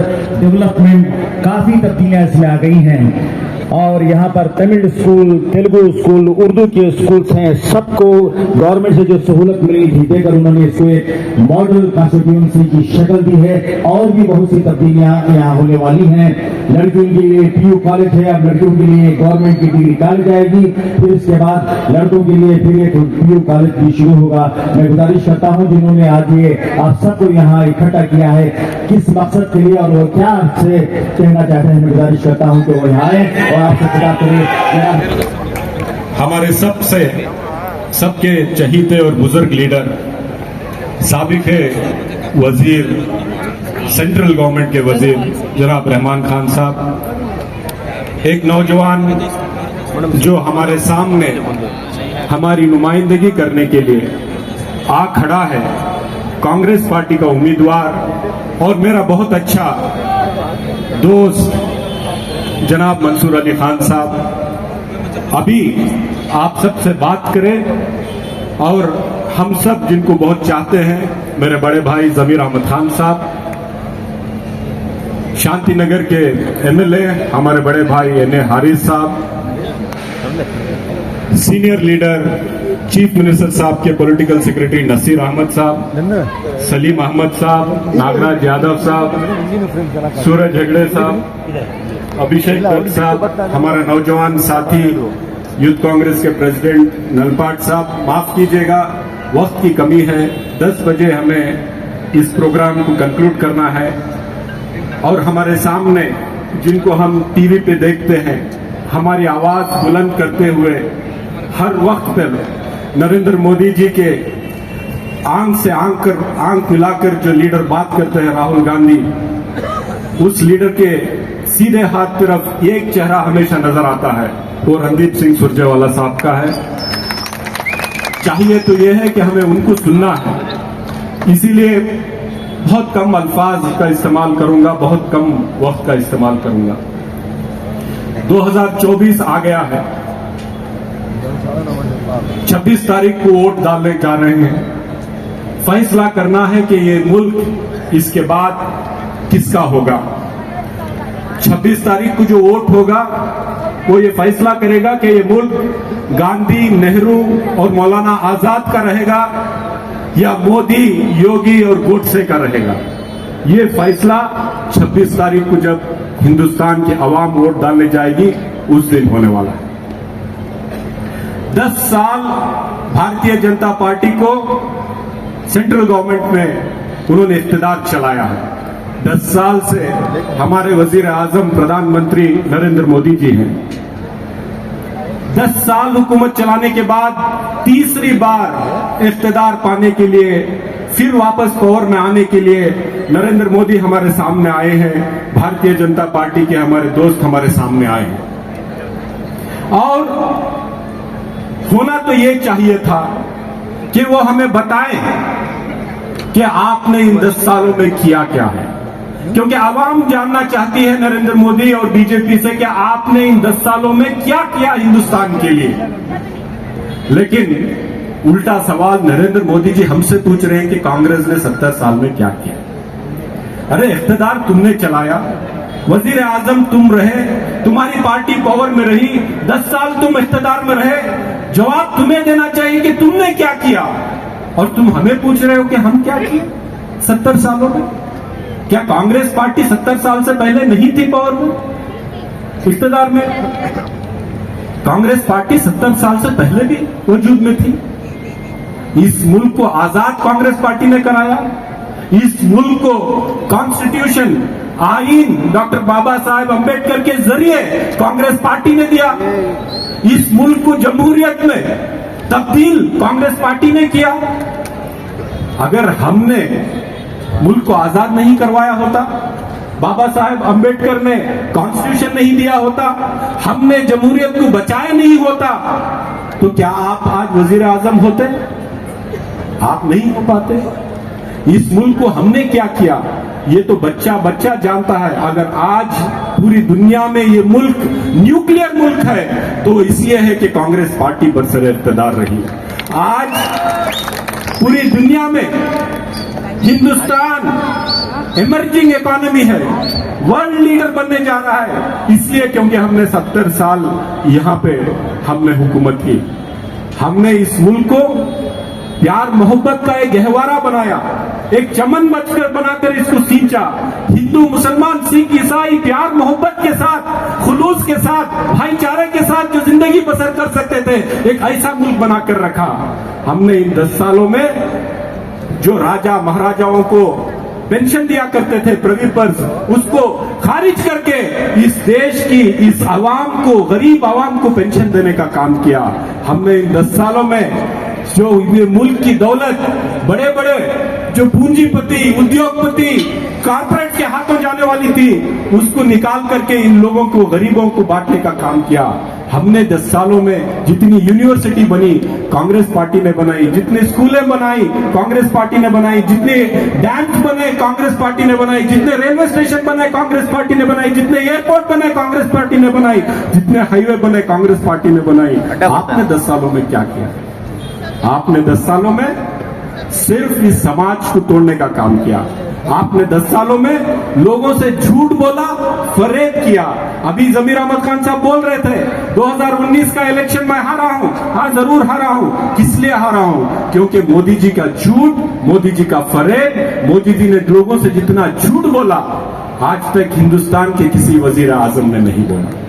डेवलपमेंट, काफी तब्दीलियां इसमें आ गई हैं. और यहाँ पर तमिल स्कूल, तेलुगु स्कूल, उर्दू के स्कूल्स हैं, सबको गवर्नमेंट से जो सहूलत मिली थी देकर उन्होंने इसको एक मॉडल कॉन्स्टिट्यूंसी की शक्ल दी है. और भी बहुत सी तब्दीलियां यहाँ होने वाली हैं. लड़कियों के लिए पीयू कॉलेज है, अब लड़कियों के लिए गवर्नमेंट की डिग्री कॉलेज आएगी. फिर इसके बाद लड़कों के लिए फिर एक पीयू कॉलेज भी शुरू होगा. मैं गुजारिश करता हूँ जिन्होंने आज ये आप सबको यहाँ इकट्ठा किया है, किस मकसद के लिए और वो क्या आपसे कहना चाहते हैं, मैं गुजारिश करता हूँ कि वो यहाँ आए और आपसे बात करें. हमारे सबके चहीते और बुजुर्ग लीडर, साबिक वजीर, सेंट्रल गवर्नमेंट के वजीर जनाब रहमान खान साहब, एक नौजवान जो हमारे सामने हमारी नुमाइंदगी करने के लिए आ खड़ा है कांग्रेस पार्टी का उम्मीदवार और मेरा बहुत अच्छा दोस्त जनाब मंसूर अली खान साहब अभी आप सबसे बात करें और हम सब जिनको बहुत चाहते हैं, मेरे बड़े भाई जमीर अहमद खान साहब, शांति नगर के एमएलए हमारे बड़े भाई एन ए हारिस साहब, सीनियर लीडर चीफ मिनिस्टर साहब के पॉलिटिकल सेक्रेटरी नसीर अहमद साहब, सलीम अहमद साहब, नागराज यादव साहब, सूरज हेगड़े साहब, अभिषेक दत्त साहब, हमारा नौजवान साथी यूथ कांग्रेस के प्रेसिडेंट नलपाट साहब, माफ कीजिएगा वक्त की कमी है, 10 बजे हमें इस प्रोग्राम को कंक्लूड करना है। और हमारे सामने जिनको हम टीवी पे देखते हैं, हमारी आवाज बुलंद करते हुए हर वक्त पर नरेंद्र मोदी जी के आंख से आंख मिलाकर जो लीडर बात करते हैं, राहुल गांधी, उस लीडर के सीधे हाथ तरफ एक चेहरा हमेशा नजर आता है, वो रणदीप सिंह सुरजेवाला साहब का है। चाहिए तो यह है कि हमें उनको सुनना है, इसीलिए बहुत कम अल्फाज का इस्तेमाल करूंगा, बहुत कम वक्त का इस्तेमाल करूंगा। 2024 आ गया है, 26 तारीख को वोट डालने जा रहे हैं। फैसला करना है कि ये मुल्क इसके बाद किसका होगा। 26 तारीख को जो वोट होगा वो ये फैसला करेगा कि ये मुल्क गांधी, नेहरू और मौलाना आजाद का रहेगा या मोदी, योगी और गोडसे का रहेगा। ये फैसला 26 तारीख को जब हिंदुस्तान की आवाम वोट डालने जाएगी उस दिन होने वाला है। 10 साल भारतीय जनता पार्टी को सेंट्रल गवर्नमेंट में उन्होंने इख्तियार चलाया है। 10 साल से हमारे वजीर आजम प्रधानमंत्री नरेंद्र मोदी जी हैं। 10 साल हुकूमत चलाने के बाद तीसरी बार इख्तियार पाने के लिए, फिर वापस पावर में आने के लिए नरेंद्र मोदी हमारे सामने आए हैं, भारतीय जनता पार्टी के हमारे दोस्त हमारे सामने आए हैं। और होना तो ये चाहिए था कि वो हमें बताएं कि आपने इन 10 सालों में किया क्या है, क्योंकि आवाम जानना चाहती है नरेंद्र मोदी और बीजेपी से कि आपने इन 10 सालों में क्या किया हिंदुस्तान के लिए। लेकिन उल्टा सवाल नरेंद्र मोदी जी हमसे पूछ रहे हैं कि कांग्रेस ने 70 साल में क्या किया। अरे इख्तियार तुमने चलाया, वजीर आजम तुम रहे, तुम्हारी पार्टी पावर में रही, 10 साल तुम इख्तियार में रहे, जवाब तुम्हें देना चाहिए कि तुमने क्या किया। और तुम हमें पूछ रहे हो कि हम क्या किए 70 सालों में। क्या कांग्रेस पार्टी 70 साल से पहले नहीं थी पावर में, इख्तियार में? कांग्रेस पार्टी 70 साल से पहले भी वजूद में थी। इस मुल्क को आजाद कांग्रेस पार्टी ने कराया। इस मुल्क को कॉन्स्टिट्यूशन, आईन डॉक्टर बाबा साहेब अंबेडकर के जरिए कांग्रेस पार्टी ने दिया। इस मुल्क को जमहूरियत में तब्दील कांग्रेस पार्टी ने किया। अगर हमने मुल्क को आजाद नहीं करवाया होता, बाबा साहेब अंबेडकर ने कॉन्स्टिट्यूशन नहीं दिया होता, हमने जमहूरियत को बचाया नहीं होता, तो क्या आप आज वजीर आजम होते? आप नहीं हो पाते। इस मुल्क को हमने क्या किया ये तो बच्चा बच्चा जानता है। अगर आज पूरी दुनिया में ये मुल्क न्यूक्लियर मुल्क है तो इसलिए है कि कांग्रेस पार्टी बरसर इख्तियार रही। आज पूरी दुनिया में हिंदुस्तान इमर्जिंग इकोनॉमी है, वर्ल्ड लीडर बनने जा रहा है, इसलिए क्योंकि हमने 70 साल यहां पे हमने हुकूमत की। हमने इस मुल्क को प्यार मोहब्बत का एक गहवारा बनाया, एक चमन बचकर बनाकर इसको सींचा। हिंदू, मुसलमान, सिख, ईसाई प्यार मोहब्बत के साथ, खुलूस के साथ, भाईचारे के साथ जो जिंदगी बसर कर सकते थे, एक ऐसा मुल्क बनाकर रखा। हमने इन 10 सालों में जो राजा महाराजाओं को पेंशन दिया करते थे, प्रोविपर्स, उसको खारिज करके इस देश की, इस आवाम को, गरीब आवाम को पेंशन देने का काम किया। हमने इन 10 सालों में जो ये मुल्क की दौलत बड़े बड़े जो पूंजीपति, उद्योगपति, कारपोरेट के हाथों जाने वाली थी, उसको निकाल करके इन लोगों को, गरीबों को बांटने का काम किया। हमने 10 सालों में जितनी यूनिवर्सिटी बनी कांग्रेस पार्टी ने बनाई, जितनी स्कूलें बनाई कांग्रेस पार्टी ने बनाई, जितने डैम्स बने कांग्रेस पार्टी ने बनाई, जितने रेलवे स्टेशन बने कांग्रेस पार्टी ने बनाई, जितने एयरपोर्ट बने कांग्रेस पार्टी ने बनाई, जितने हाईवे बने कांग्रेस पार्टी ने बनाई। आपने 10 सालों में क्या किया? आपने 10 सालों में सिर्फ इस समाज को तोड़ने का काम किया। आपने 10 सालों में लोगों से झूठ बोला, फरेब किया। अभी जमीर अहमद खान साहब बोल रहे थे 2019 का इलेक्शन मैं हारा हूं। हाँ, जरूर हारा हूं। किस लिए हारा हूं? क्योंकि मोदी जी का झूठ, मोदी जी का फरेब, मोदी जी ने लोगों से जितना झूठ बोला आज तक हिंदुस्तान के किसी वजीर आजम ने नहीं बोला।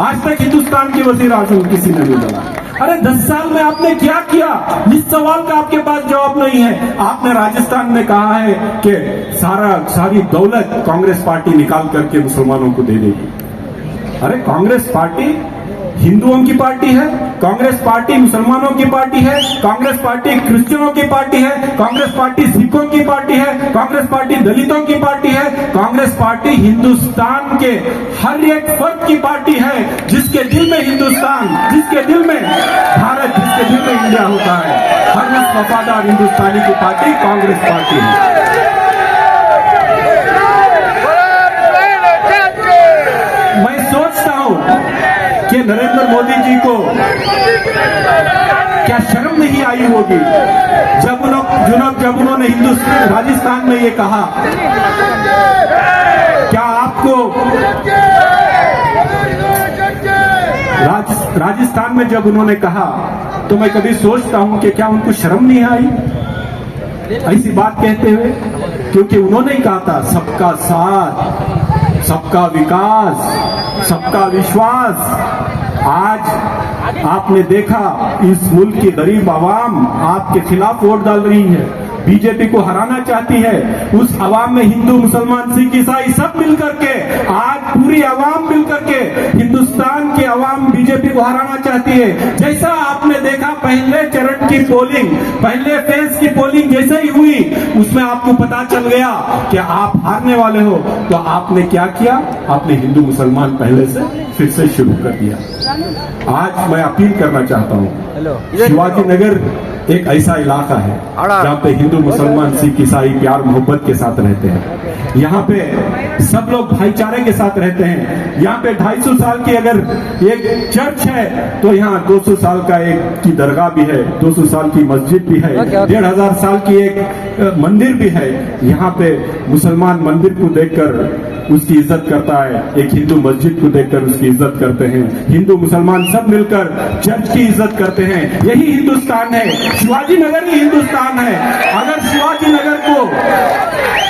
आज तक हिंदुस्तान के वजीर आजम किसी ने नहीं बोला। अरे 10 साल में आपने क्या किया? इस सवाल का आपके पास जवाब नहीं है। आपने राजस्थान में कहा है कि सारी दौलत कांग्रेस पार्टी निकाल करके मुसलमानों को दे देगी। अरे कांग्रेस पार्टी हिंदुओं की पार्टी है, कांग्रेस पार्टी मुसलमानों की पार्टी है, कांग्रेस पार्टी क्रिश्चियनों की पार्टी है, कांग्रेस पार्टी सिखों की पार्टी है, कांग्रेस पार्टी दलितों की पार्टी है, कांग्रेस पार्टी हिंदुस्तान के हर एक फर्द की पार्टी है। जिसके दिल में हिंदुस्तान, जिसके दिल में भारत, जिसके दिल में इंडिया होता है, हर उस वफादार हिंदुस्तानी की पार्टी कांग्रेस पार्टी है। मैं सोचता हूं कि नरेंद्र मोदी जी को क्या शर्म नहीं आई होगी जब उन्होंने राजस्थान में ये कहा। क्या आपको राजस्थान में जब उन्होंने कहा तो मैं कभी सोचता हूं कि क्या उनको शर्म नहीं आई ऐसी बात कहते हुए? क्योंकि उन्होंने ही कहा था सबका साथ, सबका विकास, सबका विश्वास। आज आपने देखा इस मुल्क की गरीब आवाम आपके खिलाफ वोट डाल रही है, बीजेपी को हराना चाहती है। उस आवाम में हिंदू, मुसलमान, सिख, ईसाई सब मिलकर के, आज पूरी आवाम मिलकर के हिंदुस्तान की आवाम बीजेपी को हराना चाहती है। जैसा आपने देखा पहले चरण की पोलिंग, पहले फेज की पोलिंग जैसे ही हुई उसमें आपको पता चल गया कि आप हारने वाले हो। तो आपने क्या किया? आपने हिंदू मुसलमान पहले से फिर से शुरू कर दिया। आज मैं अपील करना चाहता हूं, शिवाजी नगर एक ऐसा इलाका है जहाँ पे हिंदू, मुसलमान, सिख, ईसाई प्यार मोहब्बत के साथ रहते हैं। यहाँ पे सब लोग भाईचारे के साथ रहते हैं। यहाँ पे 250 साल की अगर एक चर्च है तो यहाँ 200 साल का एक की दरगाह भी है, 200 साल की मस्जिद भी है, 1500 साल की एक मंदिर भी है। यहाँ पे मुसलमान मंदिर को देखकर उसकी इज्जत करता है, एक हिंदू मस्जिद को देखकर उसकी इज्जत करते हैं। हिंदू मुसलमान सब मिलकर चर्च की इज्जत करते हैं। यही हिंदुस्तान है, शिवाजी नगर ही हिंदुस्तान है। अगर शिवाजी नगर को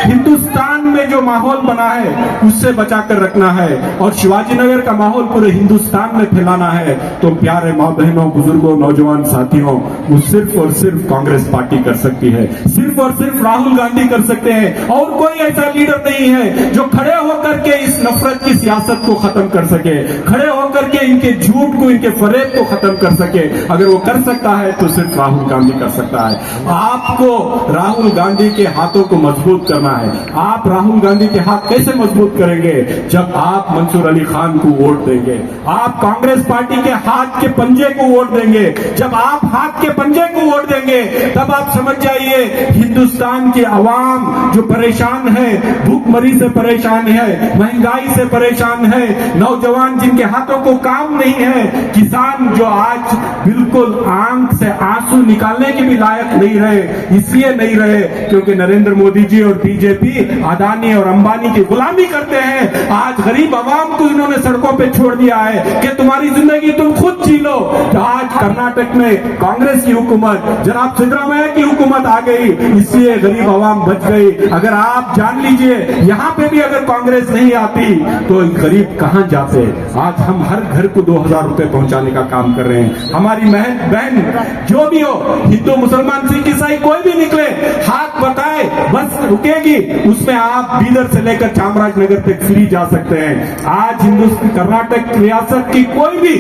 हिंदुस्तान में जो माहौल बना है उससे बचाकर रखना है और शिवाजी नगर का माहौल पूरे हिंदुस्तान में फैलाना है तो प्यारे माँ बहनों, बुजुर्गों, नौजवान साथियों, वो सिर्फ और सिर्फ कांग्रेस पार्टी कर सकती है। सिर्फ और सिर्फ राहुल गांधी कर सकते हैं और कोई ऐसा लीडर नहीं है जो खड़े होकर के इस नफरत की सियासत को खत्म कर सके, खड़े होकर के इनके झूठ को, इनके फरेब को खत्म कर सके। अगर वो कर सकता है तो सिर्फ राहुल गांधी कर सकता है। आपको राहुल गांधी के हाथों को मजबूत करना है। आप राहुल गांधी के हाथ कैसे मजबूत करेंगे? जब आप मंसूर अली खान को वोट देंगे, आप कांग्रेस पार्टी के हाथ के पंजे को वोट देंगे। जब आप हाथ के पंजे को वोट देंगे तब आप समझ जाइए हिंदुस्तान की आवाम जो परेशान है, भूखमरी से परेशान है, महंगाई से परेशान है, नौजवान जिनके हाथों को काम नहीं है, किसान जो आज बिल्कुल आंख से आंसू निकालने के भी लायक नहीं रहे। इसलिए नहीं रहे क्योंकि नरेंद्र मोदी जी और बीजेपी अदानी और अंबानी की गुलामी करते हैं। आज गरीब आवाम को इन्होंने सड़कों पे छोड़ दिया है कि तुम्हारी जिंदगी तुम खुद जी लो। तो आज कर्नाटक में कांग्रेस की हुकूमत, जनाब सिद्धरामैया की हुकूमत आ गई, इसलिए गरीब आवाम बच गई। अगर आप जान लीजिए यहाँ पे भी अगर कांग्रेस नहीं आती तो गरीब कहां जाते। आज हम हर घर को 2000 रुपए पहुंचाने का काम कर रहे हैं। हमारी बहन जो भी हो, हिंदू, मुसलमान, सिख, ईसाई कोई भी निकले, हाथ बताए बस रुकेगी। उसमें आप बीदर से लेकर चामराजनगर तक फ्री जा सकते हैं। आज हिंदुस्तान, कर्नाटक रियासत की कोई भी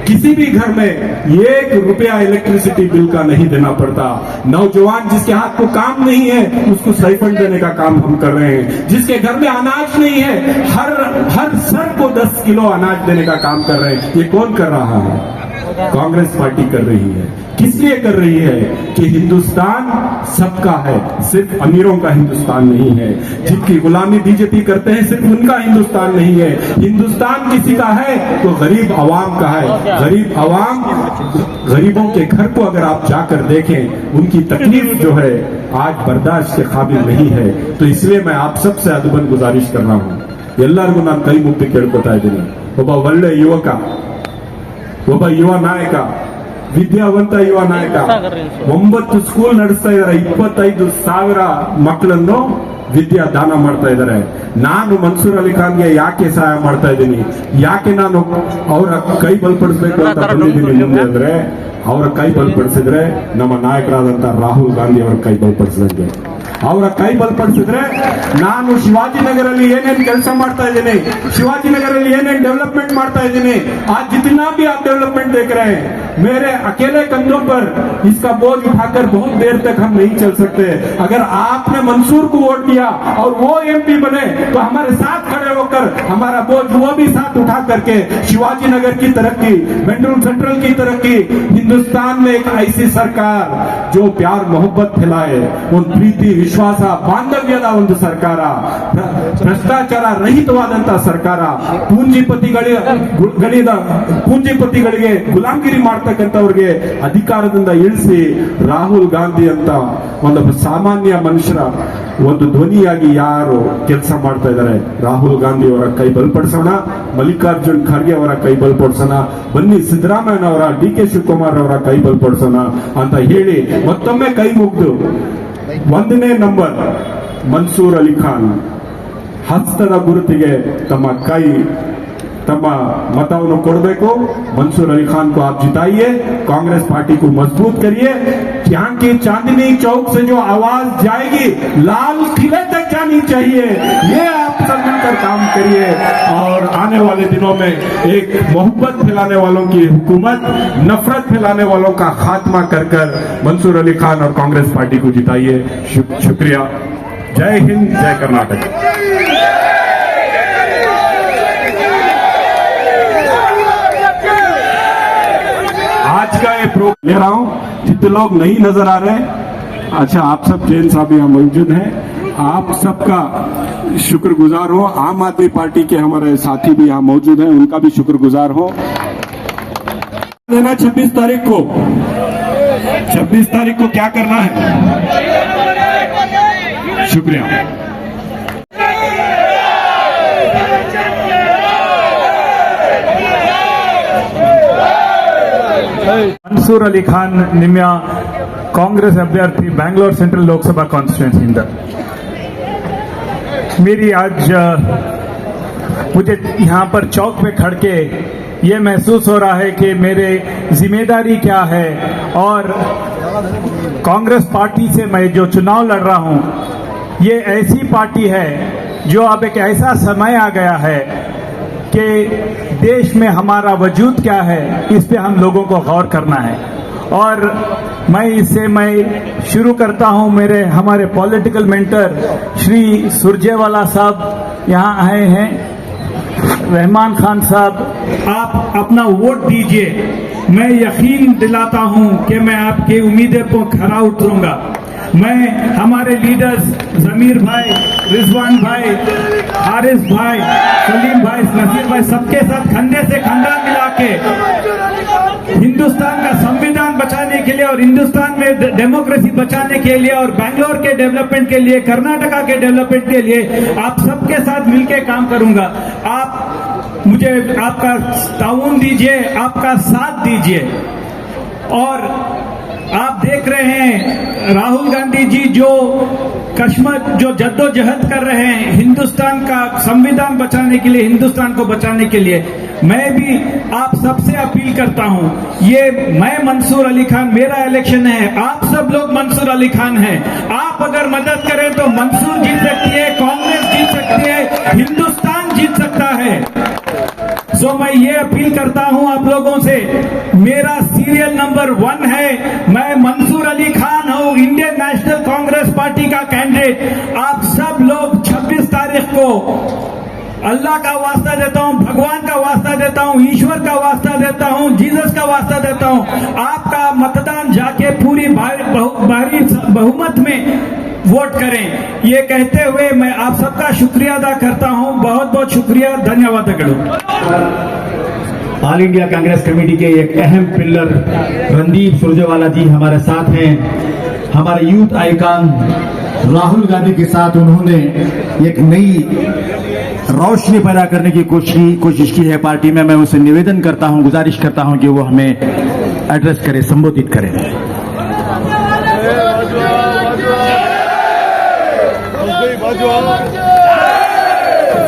किसी भी घर में 1 रुपया इलेक्ट्रिसिटी बिल का नहीं देना पड़ता। नौजवान जिसके हाथ को काम नहीं है उसको स्टाइपेंड देने का काम हम कर रहे हैं। जिसके घर में अनाज अनाज नहीं है, हर सर को 10 किलो अनाज देने का काम कर रहे हैं। ये कौन कर रहा है? कांग्रेस पार्टी कर रही है। किस लिए कर रही है? कि हिंदुस्तान सबका है, सिर्फ अमीरों का हिंदुस्तान नहीं है। जिनकी गुलामी बीजेपी करते हैं सिर्फ उनका हिंदुस्तान नहीं है। हिंदुस्तान किसी का है तो गरीब आवाम का है। गरीब आवाम, गरीबों के घर को अगर आप जाकर देखें, उनकी तकलीफ जो है आज बर्दाश्त के काबिल नहीं है। तो इसलिए मैं आप सबसे अदबन गुजारिश कर रहा हूं, ಎಲ್ಲರಿಗೂ ನಾನು ಕೈ ಮುಗ್ದು ಕೇಳ್ಕೊತಾ ಇದ್ದೀನಿ, ಒಬ್ಬ ಒಳ್ಳೆ ಯುವಕ, ಒಬ್ಬ ಯುವ ನಾಯಕ, ವಿದ್ಯಾವಂತ ಯುವ ನಾಯಕ 9 ಸ್ಕೂಲ್ ನಡೆಸ್ತಾ ಇದ್ದಾರೆ, 25,000 ಮಕ್ಕಳನ್ನು ವಿದ್ಯಾ ದಾನ ಮಾಡ್ತಾ ಇದ್ದಾರೆ. ನಾನು ಮನ್ಸೂರ್ ಅಲಿ ಖಾನ್ಗೆ ಯಾಕೆ ಸಹಾಯ ಮಾಡ್ತಾ ಇದ್ದೀನಿ, ಯಾಕೆ ನಾನು ಅವರ ಕೈ ಬಲಪಡಿಸಬೇಕು ಅಂತ ಬಂದಿದ್ದೀನಿ ಮುಂದೆ ಅಂದ್ರೆ, ಅವರ ಕೈ ಬಲಪಡಿಸಿದ್ರೆ ನಮ್ಮ ನಾಯಕರಾದಂತ ರಾಹುಲ್ ಗಾಂಧಿ ಅವರ ಕೈ ಬಲಪಡಿಸಿದಂಗೆ. ಅವರ ಕೈ ಬಲಪಡಿಸಿದ್ರೆ ನಾನು ಶಿವಾಜಿನಗರಲ್ಲಿ ಏನೇನು ಕೆಲಸ ಮಾಡ್ತಾ ಇದ್ದೀನಿ, ಶಿವಾಜಿನಗರಲ್ಲಿ ಏನೇನು ಡೆವಲಪ್ಮೆंट ಮಾಡ್ತಾ ಇದ್ದೀನಿ, आज जितना भी आप डेवलपमेंट देख रहे हैं, मेरे अकेले कंधों पर इसका बोझ उठाकर बहुत देर तक हम नहीं चल सकते. अगर आपने मंसूर को वोट दिया और वो एमपी बने तो हमारे साथ खड़े होकर हमारा बोझ वो भी साथ उठा करके शिवाजीनगर की तरक्की, बेंगलुरु सेंट्रल की तरक्की, हिंदुस्तान में एक ऐसी सरकार जो प्यार मोहब्बत फैलाए, उन प्रीति ವಿಶ್ವಾಸ ಬಾಂಧವ್ಯದ ಒಂದು ಸರ್ಕಾರ, ಭ್ರಷ್ಟಾಚಾರ ರಹಿತವಾದಂತಹ ಸರ್ಕಾರ, ಪೂಂಜಿಪತಿಗಳಿಗೆ ಗುಲಾಮಗಿರಿ ಮಾಡ್ತಕ್ಕಂಥವ್ರಿಗೆ ಅಧಿಕಾರದಿಂದ ಇಳಿಸಿ ರಾಹುಲ್ ಗಾಂಧಿ ಅಂತ ಒಂದು ಸಾಮಾನ್ಯ ಮನುಷ್ಯರ ಒಂದು ಧ್ವನಿಯಾಗಿ ಯಾರು ಕೆಲಸ ಮಾಡ್ತಾ ಇದ್ದಾರೆ, ರಾಹುಲ್ ಗಾಂಧಿ ಅವರ ಕೈ ಬಲಪಡಿಸೋಣ, ಮಲ್ಲಿಕಾರ್ಜುನ್ ಖರ್ಗೆ ಅವರ ಕೈ ಬಲಪಡಿಸೋಣ, ಬನ್ನಿ ಸಿದ್ದರಾಮಯ್ಯನವರ, ಡಿ ಕೆ ಶಿವಕುಮಾರ್ ಅವರ ಕೈ ಬಲಪಡಿಸೋಣ ಅಂತ ಹೇಳಿ ಮತ್ತೊಮ್ಮೆ ಕೈ ಮುಗಿದು 1ನೇ ನಂಬರ್ ಮನ್ಸೂರ್ ಅಲಿ ಖಾನ್ ಹಸ್ತದ ಗುರುತಿಗೆ तಮ್ಮ मतವನ್ನು ಕೊಡಬೇಕು. मंसूर अली खान को आप जिताइए, कांग्रेस पार्टी को मजबूत करिए. यहाँ की चांदनी चौक से जो आवाज जाएगी लाल किले तक जानी चाहिए. ये आप सब मिलकर काम करिए और आने वाले दिनों में एक मोहब्बत फैलाने वालों की हुकूमत, नफरत फैलाने वालों का खात्मा कर मंसूर अली खान और कांग्रेस पार्टी को जिताइए. शुक्रिया. जय हिंद, जय कर्नाटक. आज का ये प्रोग्राम ले रहा हूं, जितने लोग नहीं नजर आ रहे, अच्छा आप सब जैन साहब यहाँ मौजूद हैं, आप सबका शुक्रगुजार हो. आम आदमी पार्टी के हमारे साथी भी यहाँ मौजूद हैं, उनका भी शुक्रगुजार हो. 26 तारीख को क्या करना है? शुक्रिया. ಮನ್ಸೂರ್ ಅಲಿ ಖಾನ್ ನಿಮ್ಯ कांग्रेस अभ्यर्थी बैंगलोर सेंट्रल लोकसभा कॉन्स्टिट्यूंसी. मेरी आज मुझे यहाँ पर चौक पे खड़ के ये महसूस हो रहा है कि मेरे जिम्मेदारी क्या है, और कांग्रेस पार्टी से मैं जो चुनाव लड़ रहा हूँ, ये ऐसी पार्टी है जो अब एक ऐसा समय आ गया है कि देश में हमारा वजूद क्या है, इस पे हम लोगों को गौर करना है. और मैं शुरू करता हूं. हमारे पॉलिटिकल मेंटर श्री सुरजेवाला साहब यहाँ आए हैं. रहमान खान साहब, आप अपना वोट दीजिए. मैं यकीन दिलाता हूं कि मैं आपकी उम्मीदें पर खरा उतरूंगा. मैं हमारे लीडर्स जमीर भाई, रिजवान भाई, हारिस भाई, सलीम भाई, नसीर भाई, सबके साथ कंधे से कंधा मिला के हिंदुस्तान का संविधान बचाने के लिए और हिंदुस्तान में डेमोक्रेसी बचाने के लिए और बैंगलोर के डेवलपमेंट के लिए, कर्नाटका के डेवलपमेंट के लिए आप सबके साथ मिलकर काम करूंगा. आप मुझे आपका ताउन दीजिए, आपका साथ दीजिए. और आप देख रहे हैं राहुल गांधी जी जो जद्दोजहद कर रहे हैं हिंदुस्तान का संविधान बचाने के लिए, हिंदुस्तान को बचाने के लिए. मैं भी आप सबसे अपील करता हूं, ये मैं मंसूर अली खान, मेरा इलेक्शन है, आप सब लोग मंसूर अली खान हैं. आप अगर मदद करें तो मंसूर जीत सकती है, कांग्रेस जीत सकती है, हिंदुस्तान जीत सकता है. सो मैं ये अपील करता हूं आप लोगों से, मेरा सीरियल नंबर 1 है. मैं मंसूर अली खान हूं, इंडियन नेशनल कांग्रेस पार्टी का कैंडिडेट. आप सब लोग 26 तारीख आपको अल्लाह का वास्ता देता हूं, भगवान का वास्ता देता हूं, ईश्वर का वास्ता देता हूं, जीसस का वास्ता देता हूं, आपका मतदान जाके पूरी भारी बहुमत में वोट करें। ये कहते हुए मैं आप सबका शुक्रिया अदा करता हूं। बहुत बहुत शुक्रिया, धन्यवाद। ऑल इंडिया कांग्रेस कमेटी के एक अहम पिलर रणदीप सुरजेवाला जी हमारे साथ हैं। हमारे यूथ आइकॉन राहुल गांधी के साथ उन्होंने एक नई रोशनी पैदा करने की कोशिश की है पार्टी में। मैं उनसे निवेदन करता हूं, गुजारिश करता हूं कि वो हमें एड्रेस करें, संबोधित करें।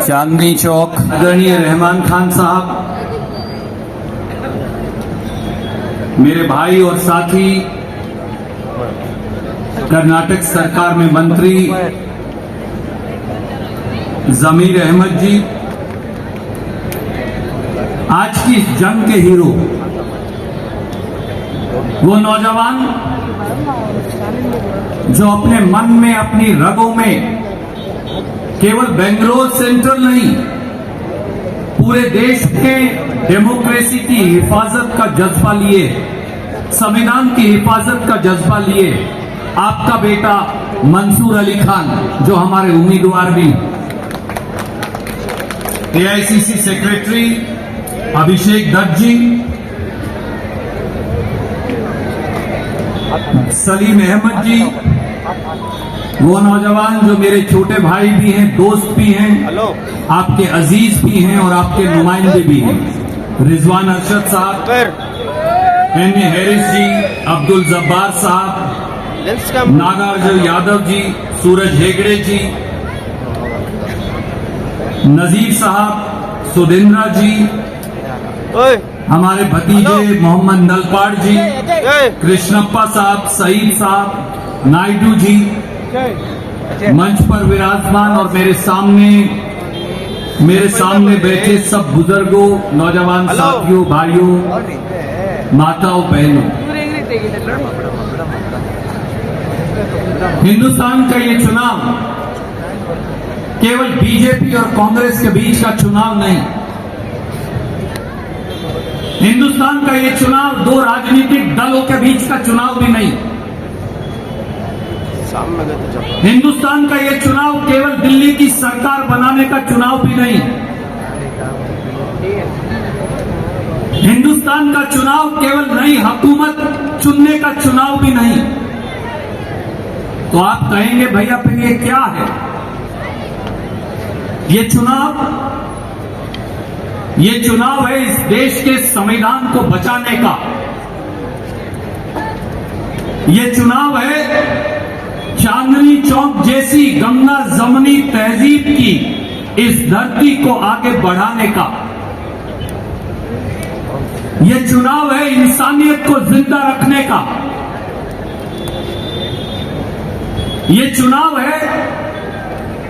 चांदनी चौक आदरणीय रहमान खान साहब, मेरे भाई और साथी, कर्नाटक सरकार में मंत्री जमीर अहमद जी, आज की इस जंग के हीरो, वो नौजवान जो अपने मन में, अपनी रगों में केवल बेंगलोर सेंट्रल नहीं, पूरे देश में डेमोक्रेसी की हिफाजत का जज्बा लिए, संविधान की हिफाजत का जज्बा लिए, आपका बेटा मंसूर अली खान जो हमारे उम्मीदवार भी, एआईसीसी सेक्रेटरी अभिषेक दत्त जी, सलीम अहमद जी, वो नौजवान जो मेरे छोटे भाई भी हैं, दोस्त भी हैं, आपके अजीज भी हैं और आपके नुमाइंदे भी हैं, रिजवान अरशद साहब, एन.ए. हैरिस जी, अब्दुल जब्बार साहब, नागार्जुन यादव जी, सूरज हेगड़े जी, नजीर साहब, सुधेंद्रा जी, हमारे भतीजे मोहम्मद नलपाड़ जी, कृष्णप्पा साहब, सईद साहब, नायडू जी, मंच पर विराजमान और मेरे सामने बैठे सब बुजुर्गों, नौजवान साथियों, भाइयों, माताओं, बहनों, हिंदुस्तान का ये चुनाव केवल बीजेपी और कांग्रेस के बीच का चुनाव नहीं, हिंदुस्तान का ये चुनाव दो राजनीतिक दलों के बीच का चुनाव भी नहीं, हिंदुस्तान का ये चुनाव केवल दिल्ली की सरकार बनाने का चुनाव भी नहीं, हिंदुस्तान का चुनाव केवल नई हुकूमत चुनने का चुनाव भी नहीं। तो आप कहेंगे भैया फिर ये क्या है? ये चुनाव है इस देश के संविधान को बचाने का, ये चुनाव है चांदनी चौक जैसी गंगा जमनी तहजीब की इस धरती को आगे बढ़ाने का, ये चुनाव है इंसानियत को जिंदा रखने का, ये चुनाव है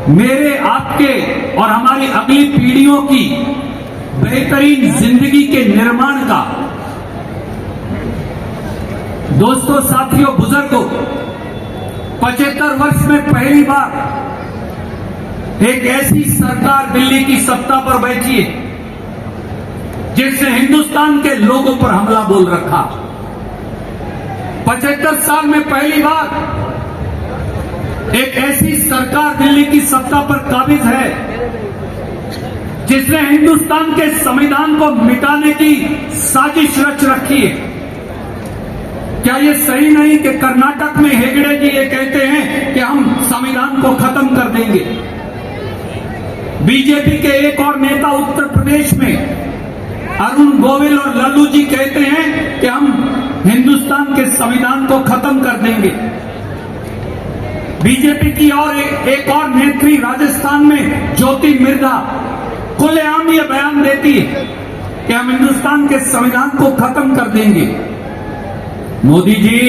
मेरे, आपके और हमारी अगली पीढ़ियों की बेहतरीन जिंदगी के निर्माण का। दोस्तों, साथियों, बुजुर्गों, 75 वर्ष में पहली बार एक ऐसी सरकार दिल्ली की सत्ता पर बैठी है जिसने हिंदुस्तान के लोगों पर हमला बोल रखा। 75 साल में पहली बार एक ऐसी सरकार दिल्ली की सत्ता पर काबिज है जिसने हिंदुस्तान के संविधान को मिटाने की साजिश रच रखी है। क्या ये सही नहीं कि कर्नाटक में हेगड़े जी ये कहते हैं कि हम संविधान को खत्म कर देंगे? बीजेपी के एक और नेता उत्तर प्रदेश में अरुण गोविल और लल्लू जी कहते हैं कि हम हिंदुस्तान के संविधान को खत्म कर देंगे। बीजेपी की और एक और नेत्री राजस्थान में ज्योति मिर्धा खुलेआम ये बयान देती है कि हम हिंदुस्तान के संविधान को खत्म कर देंगे। मोदी जी,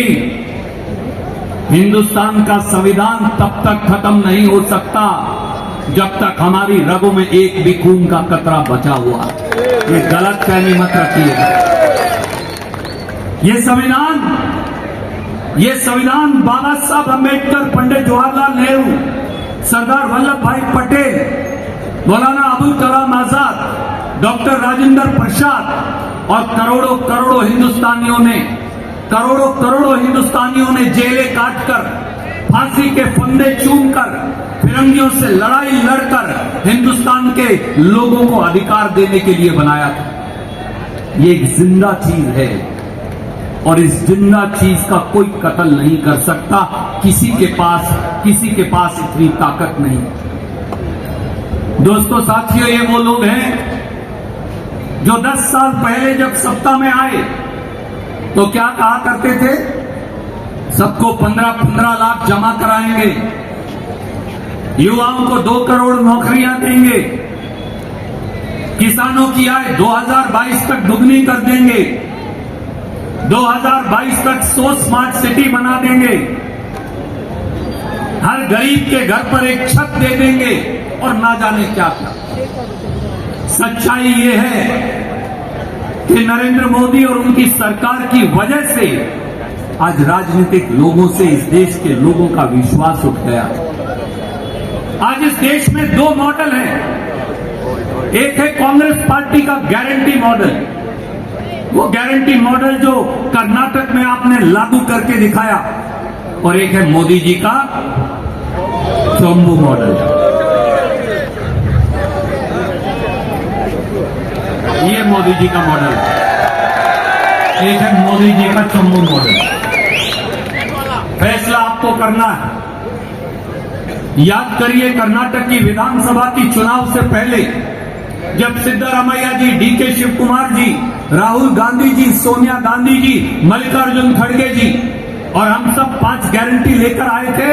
हिंदुस्तान का संविधान तब तक खत्म नहीं हो सकता जब तक हमारी रगों में एक भी खून का कतरा बचा हुआ। ये गलत फहमी मत रखिएगा। ये संविधान बाबा साहब अम्बेडकर, पंडित जवाहरलाल नेहरू, सरदार वल्लभ भाई पटेल, मौलाना अबुल कलाम आजाद, डॉक्टर राजेंद्र प्रसाद और करोड़ों करोड़ों हिंदुस्तानियों ने जेलें काटकर, फांसी के फंदे चूमकर, फिरंगियों से लड़ाई लड़कर हिंदुस्तान के लोगों को अधिकार देने के लिए बनाया था। ये एक जिंदा चीज है और इस जिंदा चीज का कोई कत्ल नहीं कर सकता। किसी के पास इतनी ताकत नहीं। दोस्तों, साथियों, ये वो लोग हैं जो 10 साल पहले जब सत्ता में आए तो क्या कहा करते थे? सबको 15-15 लाख जमा कराएंगे, युवाओं को 2 करोड़ नौकरियां देंगे, किसानों की आय 2022 तक दुगनी कर देंगे, 2022 तक 100 स्मार्ट सिटी बना देंगे, हर गरीब के घर पर एक छत दे देंगे और ना जाने क्या क्या। सच्चाई ये है कि नरेंद्र मोदी और उनकी सरकार की वजह से आज राजनीतिक लोगों से इस देश के लोगों का विश्वास उठ गया। आज इस देश में 2 मॉडल हैं। एक है कांग्रेस पार्टी का गारंटी मॉडल, वो गारंटी मॉडल जो कर्नाटक में आपने लागू करके दिखाया, और एक है मोदी जी का चंबू मॉडल। ये मोदी जी का मॉडल, एक है मोदी जी का चंबू मॉडल। फैसला आपको करना है। याद करिए, कर्नाटक की विधानसभा की चुनाव से पहले जब सिद्धरामैया जी, डीके शिव कुमार जी, राहुल गांधी जी, सोनिया गांधी जी, मल्लिकार्जुन खड़गे जी और हम सब 5 गारंटी लेकर आए थे,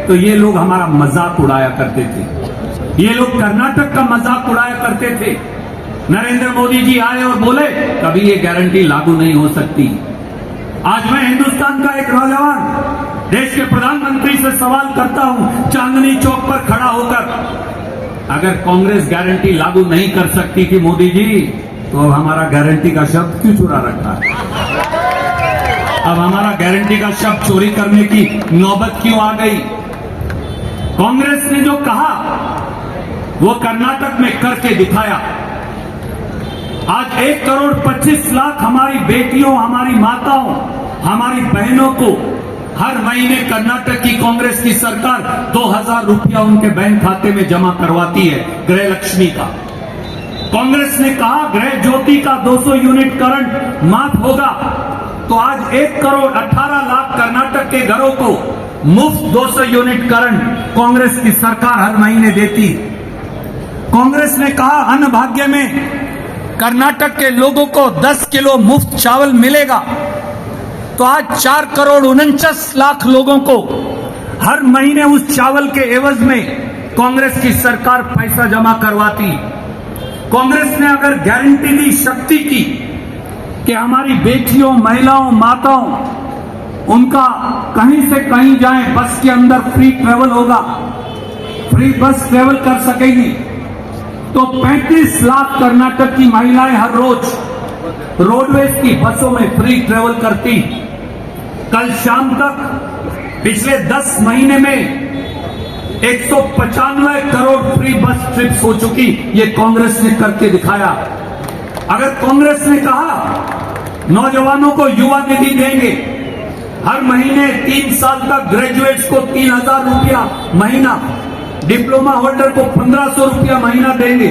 तो ये लोग हमारा मजाक उड़ाया करते थे। ये लोग कर्नाटक का मजाक उड़ाया करते थे। नरेंद्र मोदी जी आए और बोले कभी ये गारंटी लागू नहीं हो सकती। आज मैं हिंदुस्तान का एक नौजवान देश के प्रधानमंत्री से सवाल करता हूं, चांदनी चौक पर खड़ा होकर, अगर कांग्रेस गारंटी लागू नहीं कर सकती थी मोदी जी, तो अब हमारा गारंटी का शब्द क्यों चुरा रखा है? अब हमारा गारंटी का शब्द चोरी करने की नौबत क्यों आ गई? कांग्रेस ने जो कहा वो कर्नाटक में करके दिखाया। आज 1 करोड़ 25 लाख हमारी बेटियों, हमारी माताओं, हमारी बहनों को हर महीने कर्नाटक की कांग्रेस की सरकार 2000 रुपया उनके बैंक खाते में जमा करवाती है, गृह लक्ष्मी का। कांग्रेस ने कहा गृह ज्योति का 200 यूनिट करंट माफ होगा, तो आज 1 करोड़ 18 लाख कर्नाटक के घरों को मुफ्त 200 यूनिट करंट कांग्रेस की सरकार हर महीने देती। कांग्रेस ने कहा अन्न भाग्य में कर्नाटक के लोगों को 10 किलो मुफ्त चावल मिलेगा, तो आज 4 करोड़ 49 लाख लोगों को हर महीने उस चावल के एवज में कांग्रेस की सरकार पैसा जमा करवाती। कांग्रेस ने अगर गारंटी दी, शक्ति की कि हमारी बेटियों, महिलाओं, माताओं, उनका कहीं से कहीं जाएं, बस के अंदर फ्री ट्रेवल होगा, फ्री बस ट्रेवल कर सकेगी, तो 35 लाख कर्नाटक की महिलाएं हर रोज रोडवेज की बसों में फ्री ट्रेवल करती। कल शाम तक पिछले 10 महीने में 195 करोड़ फ्री बस ट्रिप्स हो चुकी। ये कांग्रेस ने करके दिखाया। अगर कांग्रेस ने कहा नौजवानों को युवा निधि देंगे, हर महीने 3 साल तक ग्रेजुएट्स को 3000 रुपया महीना, डिप्लोमा होल्डर को 1500 रुपया महीना देंगे,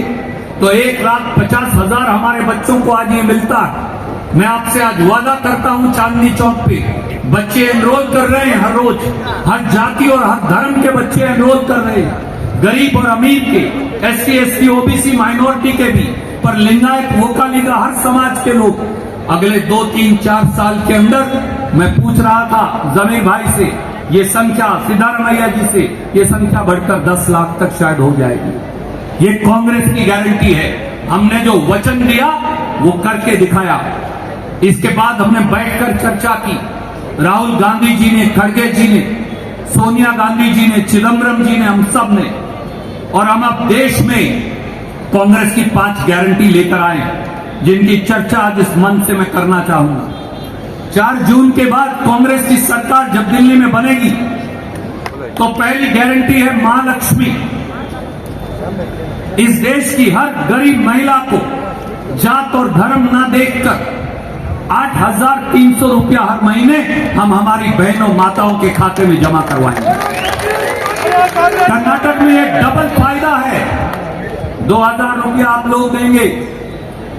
तो 1,50,000 हमारे बच्चों को आज ये मिलता है। मैं आपसे आज वादा करता हूं, चांदनी चौक पे बच्चे एनरोल कर रहे हैं, हर रोज हर जाति और हर धर्म के बच्चे एनरोल कर रहे हैं, गरीब और अमीर के, SC, ST, OBC, माइनॉरिटी के भी, पर लिंगायत, वोकालिगा, हर समाज के लोग। अगले 2, 3, 4 साल के अंदर मैं पूछ रहा था जमीर भाई से, ये संख्या सिद्धरामैया जी से, ये संख्या बढ़कर 10 लाख तक शायद हो जाएगी। ये कांग्रेस की गारंटी है। हमने जो वचन दिया वो करके दिखाया। इसके बाद हमने बैठकर चर्चा की, राहुल गांधी जी ने, खड़गे जी ने, सोनिया गांधी जी ने, चिदम्बरम जी ने, हम सब ने, और हम अब देश में कांग्रेस की 5 गारंटी लेकर आए, जिनकी चर्चा आज इस मंच से मैं करना चाहूंगा। 4 जून के बाद कांग्रेस की सरकार जब दिल्ली में बनेगी, तो पहली गारंटी है मां लक्ष्मी। इस देश की हर गरीब महिला को जात और धर्म ना देखकर 8,300 रुपया हर महीने हम हमारी बहनों माताओं के खाते में जमा करवाएंगे। कर्नाटक में एक डबल फायदा है, 2,000 रुपया आप लोग देंगे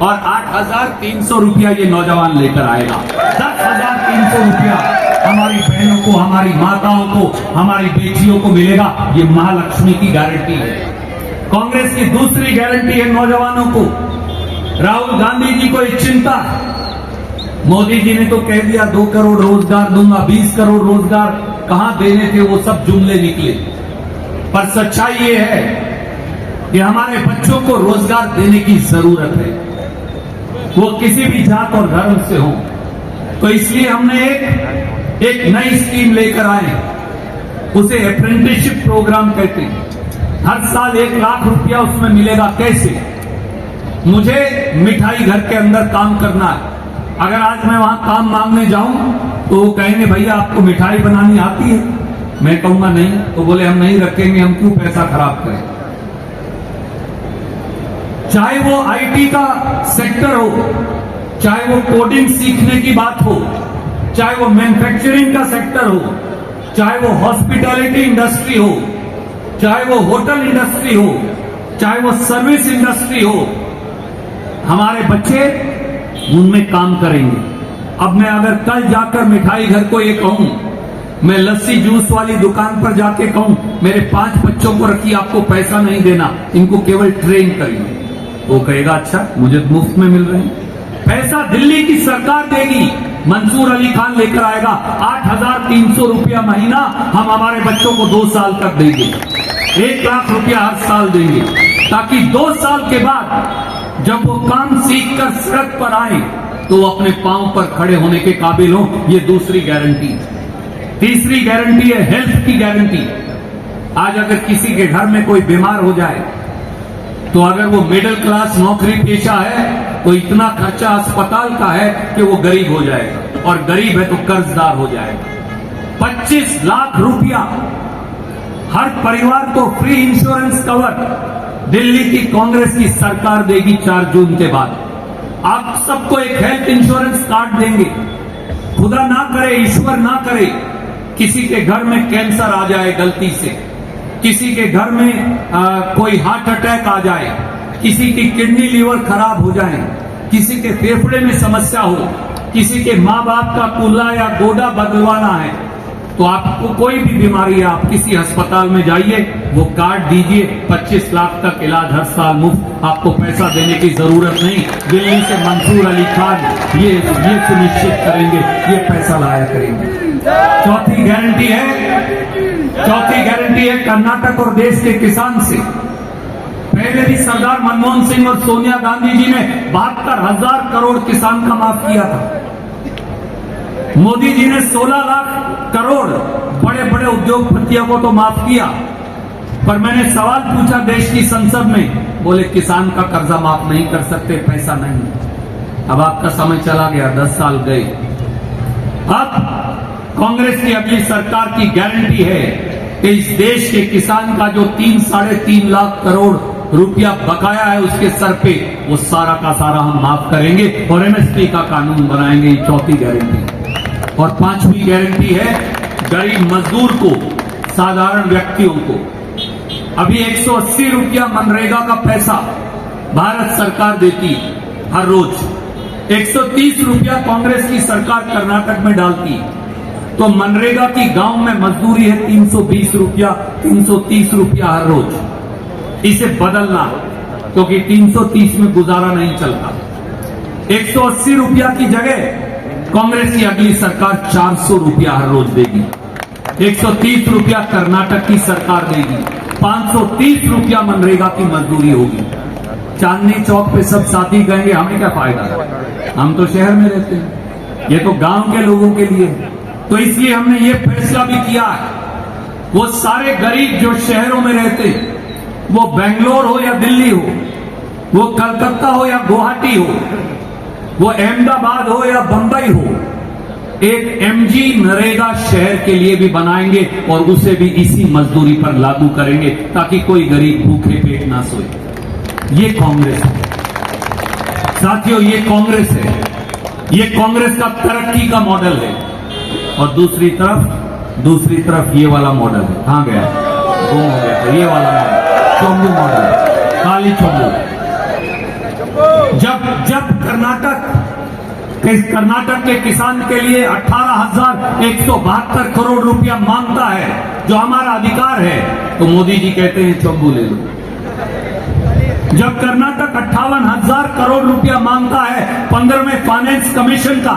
और 8,300 रुपया ये नौजवान लेकर आएगा। 10,300 रुपया हमारी बहनों को, हमारी माताओं को, हमारी बेटियों को मिलेगा। ये महालक्ष्मी की गारंटी है। कांग्रेस की दूसरी गारंटी है नौजवानों को। राहुल गांधी जी को एक चिंता है, मोदी जी ने तो कह दिया 2 करोड़ रोजगार दूंगा, 20 करोड़ रोजगार कहां देने थे, वो सब जुमले निकले। पर सच्चाई ये है कि हमारे बच्चों को रोजगार देने की जरूरत है, वो किसी भी जात और धर्म से हो। तो इसलिए हमने एक नई स्कीम लेकर आए, उसे अप्रेंटिसशिप प्रोग्राम कहते हैं। हर साल 1 लाख रुपया उसमें मिलेगा। कैसे? मुझे मिठाई घर के अंदर काम करना है, अगर आज मैं वहां काम मांगने जाऊं तो वो कहेंगे भैया आपको मिठाई बनानी आती है? मैं कहूंगा नहीं, तो बोले हम नहीं रखेंगे, हम क्यों पैसा खराब करें। चाहे वो आईटी का सेक्टर हो, चाहे वो कोडिंग सीखने की बात हो, चाहे वो मैन्युफैक्चरिंग का सेक्टर हो, चाहे वो हॉस्पिटैलिटी इंडस्ट्री हो, चाहे वो होटल इंडस्ट्री हो, चाहे वो सर्विस इंडस्ट्री हो, हमारे बच्चे उनमें काम करेंगे। अब मैं अगर कल जाकर मिठाई घर को ये कहूं, मैं लस्सी जूस वाली दुकान पर जाके कहूं मेरे 5 बच्चों को रखिए, आपको पैसा नहीं देना, इनको केवल ट्रेन करिए, वो कहेगा अच्छा मुझे मुफ्त में मिल रहे हैं। पैसा दिल्ली की सरकार देगी, मंसूर अली खान लेकर आएगा। 8,300 रुपया महीना हम हमारे बच्चों को 2 साल तक देंगे। 1 लाख रुपया हर साल देंगे, ताकि 2 साल के बाद जब वो काम सीखकर सड़क पर आए तो वो अपने पांव पर खड़े होने के काबिल हो। ये दूसरी गारंटी। तीसरी गारंटी है हेल्थ की गारंटी। आज अगर किसी के घर में कोई बीमार हो जाए तो अगर वो मिडिल क्लास नौकरी पेशा है तो इतना खर्चा अस्पताल का है कि वो गरीब हो जाएगा, और गरीब है तो कर्जदार हो जाएगा। 25 लाख रुपया हर परिवार को फ्री इंश्योरेंस कवर दिल्ली की कांग्रेस की सरकार देगी 4 जून के बाद। आप सबको एक हेल्थ इंश्योरेंस कार्ड देंगे। खुदा ना करे, ईश्वर ना करे, किसी के घर में कैंसर आ जाए गलती से, किसी के घर में कोई हार्ट अटैक आ जाए, किसी की किडनी लीवर खराब हो जाए, किसी के फेफड़े में समस्या हो, किसी के माँ बाप का कूल्हा या गोडा बदलवाना है, तो आपको कोई भी बीमारी है, आप किसी अस्पताल में जाइए, वो कार्ड दीजिए, 25 लाख तक इलाज हर साल मुफ्त, आपको पैसा देने की जरूरत नहीं। दिल्ली से मंसूर अली खान ये सुनिश्चित करेंगे, ये पैसा लाया करेंगे। चौथी गारंटी है कर्नाटक और देश के किसान से। पहले भी सरदार मनमोहन सिंह और सोनिया गांधी जी ने 72,000 करोड़ किसान का माफ किया था। मोदी जी ने 16 लाख करोड़ बड़े बड़े उद्योगपतियों को तो माफ किया, पर मैंने सवाल पूछा देश की संसद में, बोले किसान का कर्जा माफ नहीं कर सकते, पैसा नहीं। अब आपका समय चला गया, 10 साल गए। अब कांग्रेस की अगली सरकार की गारंटी है कि इस देश के किसान का जो 3-3.5 लाख करोड़ रुपया बकाया है उसके सर पे, वो सारा का सारा हम माफ करेंगे और एमएसपी का कानून बनाएंगे। ये चौथी गारंटी। और 5वीं गारंटी है गरीब मजदूर को, साधारण व्यक्तियों को। अभी 180 रुपया मनरेगा का पैसा भारत सरकार देती हर रोज, 130 रुपया कांग्रेस की सरकार कर्नाटक में डालती, तो मनरेगा की गांव में मजदूरी है 320 रुपया, 330 रुपया हर रोज। इसे बदलना, क्योंकि 330 में गुजारा नहीं चलता। 180 रुपया की जगह कांग्रेस की अगली सरकार 400 रुपया हर रोज देगी। 130 रुपया कर्नाटक की सरकार देगी, 530 रुपया मनरेगा की मजदूरी होगी। चांदनी चौक पे सब साथी कहेंगे हमें क्या फायदा, हम तो शहर में रहते हैं, ये तो गांव के लोगों के लिए। तो इसलिए हमने ये फैसला भी किया है, वो सारे गरीब जो शहरों में रहते, वो बेंगलोर हो या दिल्ली हो, वो कलकत्ता हो या गुवाहाटी हो, वो अहमदाबाद हो या बंबई हो, एक एमजी नरेगा शहर के लिए भी बनाएंगे और उसे भी इसी मजदूरी पर लागू करेंगे ताकि कोई गरीब भूखे पेट ना सोए। ये कांग्रेस है साथियों, ये कांग्रेस है। ये कांग्रेस का तरक्की का मॉडल है। और दूसरी तरफ ये वाला मॉडल है। कहां गया? गुम हो गया। तो ये वाला मॉडल चोंबू मॉडल, काली चोंबू। जब कर्नाटक के किसान के लिए 18,172 करोड़ रुपया मांगता है, जो हमारा अधिकार है, तो मोदी जी कहते हैं चोंबू ले लो। जब कर्नाटक 58,000 करोड़ रुपया मांगता है 15वें फाइनेंस कमीशन का,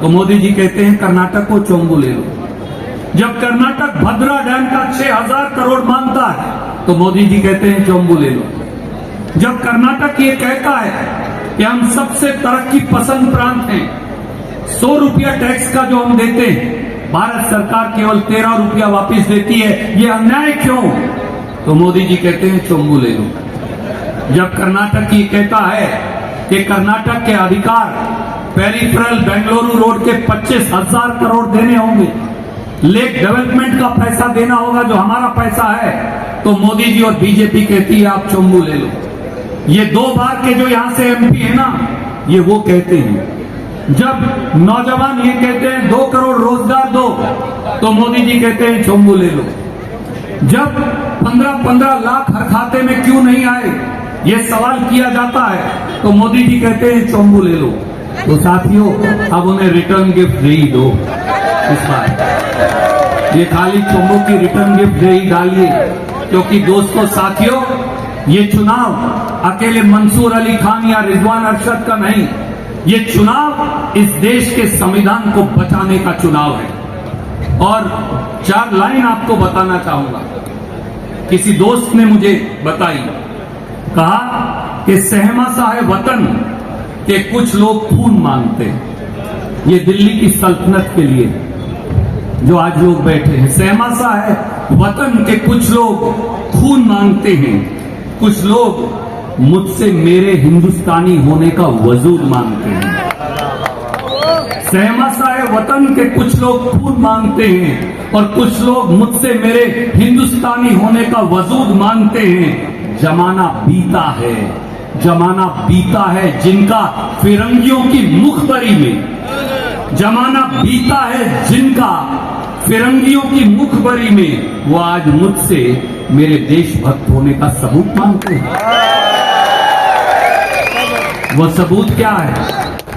तो मोदी जी कहते हैं कर्नाटक को चोंबू ले लो। जब कर्नाटक भद्रा डैम का 6,000 करोड़ मांगता है, तो मोदी जी कहते हैं चोंबू ले लो। जब कर्नाटक ये कहता है कि हम सबसे तरक्की पसंद प्रांत हैं, 100 रुपया टैक्स का जो हम देते हैं, भारत सरकार केवल 13 रुपया वापिस देती है, ये अन्याय क्यों? तो मोदी जी कहते हैं चोंबू ले लो। जब कर्नाटक ये कहता है कि कर्नाटक के अधिकार पेरिफेरल बेंगलुरु रोड के 25,000 करोड़ देने होंगे, लेक डेवलपमेंट का पैसा देना होगा जो हमारा पैसा है, तो मोदी जी और बीजेपी कहती है आप चोंबू ले लो। ये 2 बार के जो यहां से एमपी है ना, ये वो कहते हैं। जब नौजवान ये कहते हैं 2 करोड़ रोजगार दो, तो मोदी जी कहते हैं चोंबू ले लो। जब 15-15 लाख हर खाते में क्यों नहीं आए, ये सवाल किया जाता है, तो मोदी जी कहते हैं चोंबू ले लो। तो साथियों, अब उन्हें रिटर्न गिफ्ट दे ही दो इस बार। ये खाली चोंबू की रिटर्न गिफ्ट दे ही डालिए, क्योंकि दोस्तों साथियों, ये चुनाव अकेले मंसूर अली खान या रिजवान अरशद का नहीं, ये चुनाव इस देश के संविधान को बचाने का चुनाव है। और 4 लाइन आपको बताना चाहूंगा। किसी दोस्त ने मुझे बताई, कहा कि सहमा सा है वतन के कुछ लोग खून मांगते हैं। ये दिल्ली की सल्तनत के लिए जो आज लोग बैठे हैं, सहमा सा है वतन के कुछ लोग खून मांगते हैं, कुछ लोग मुझसे मेरे हिंदुस्तानी होने का वजूद मांगते हैं। सहमा सा है वतन के कुछ लोग खून मांगते हैं और कुछ लोग मुझसे मेरे हिंदुस्तानी होने का वजूद मांगते हैं। जमाना बीता है जिनका फिरंगियों की मुखबरी में, जमाना बीता है जिनका फिरंगियों की मुखबरी में, वो आज मुझसे मेरे देशभक्त होने का सबूत मांगते हैं। वो सबूत क्या है?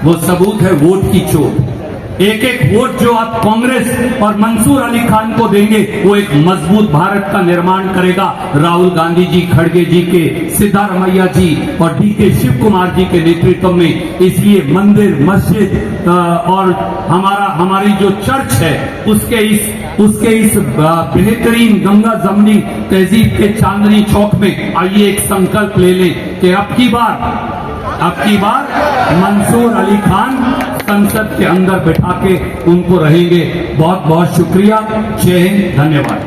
वो सबूत है वोट की चोट। एक एक वोट जो आप कांग्रेस और मंसूर अली खान को देंगे, वो एक मजबूत भारत का निर्माण करेगा। राहुल गांधी जी, खड़गे जी के, सिद्धारमैया जी और डीके शिव कुमार जी के नेतृत्व में। इसलिए मंदिर, मस्जिद और हमारी जो चर्च है, उसके इस बेहतरीन गंगा जमनी तहजीब के चांदनी चौक में आइए एक संकल्प ले लें कि अब की बार मंसूर अली खान संसद के अंदर बैठा के उनको रहेंगे। बहुत बहुत शुक्रिया। जय हिंद, धन्यवाद।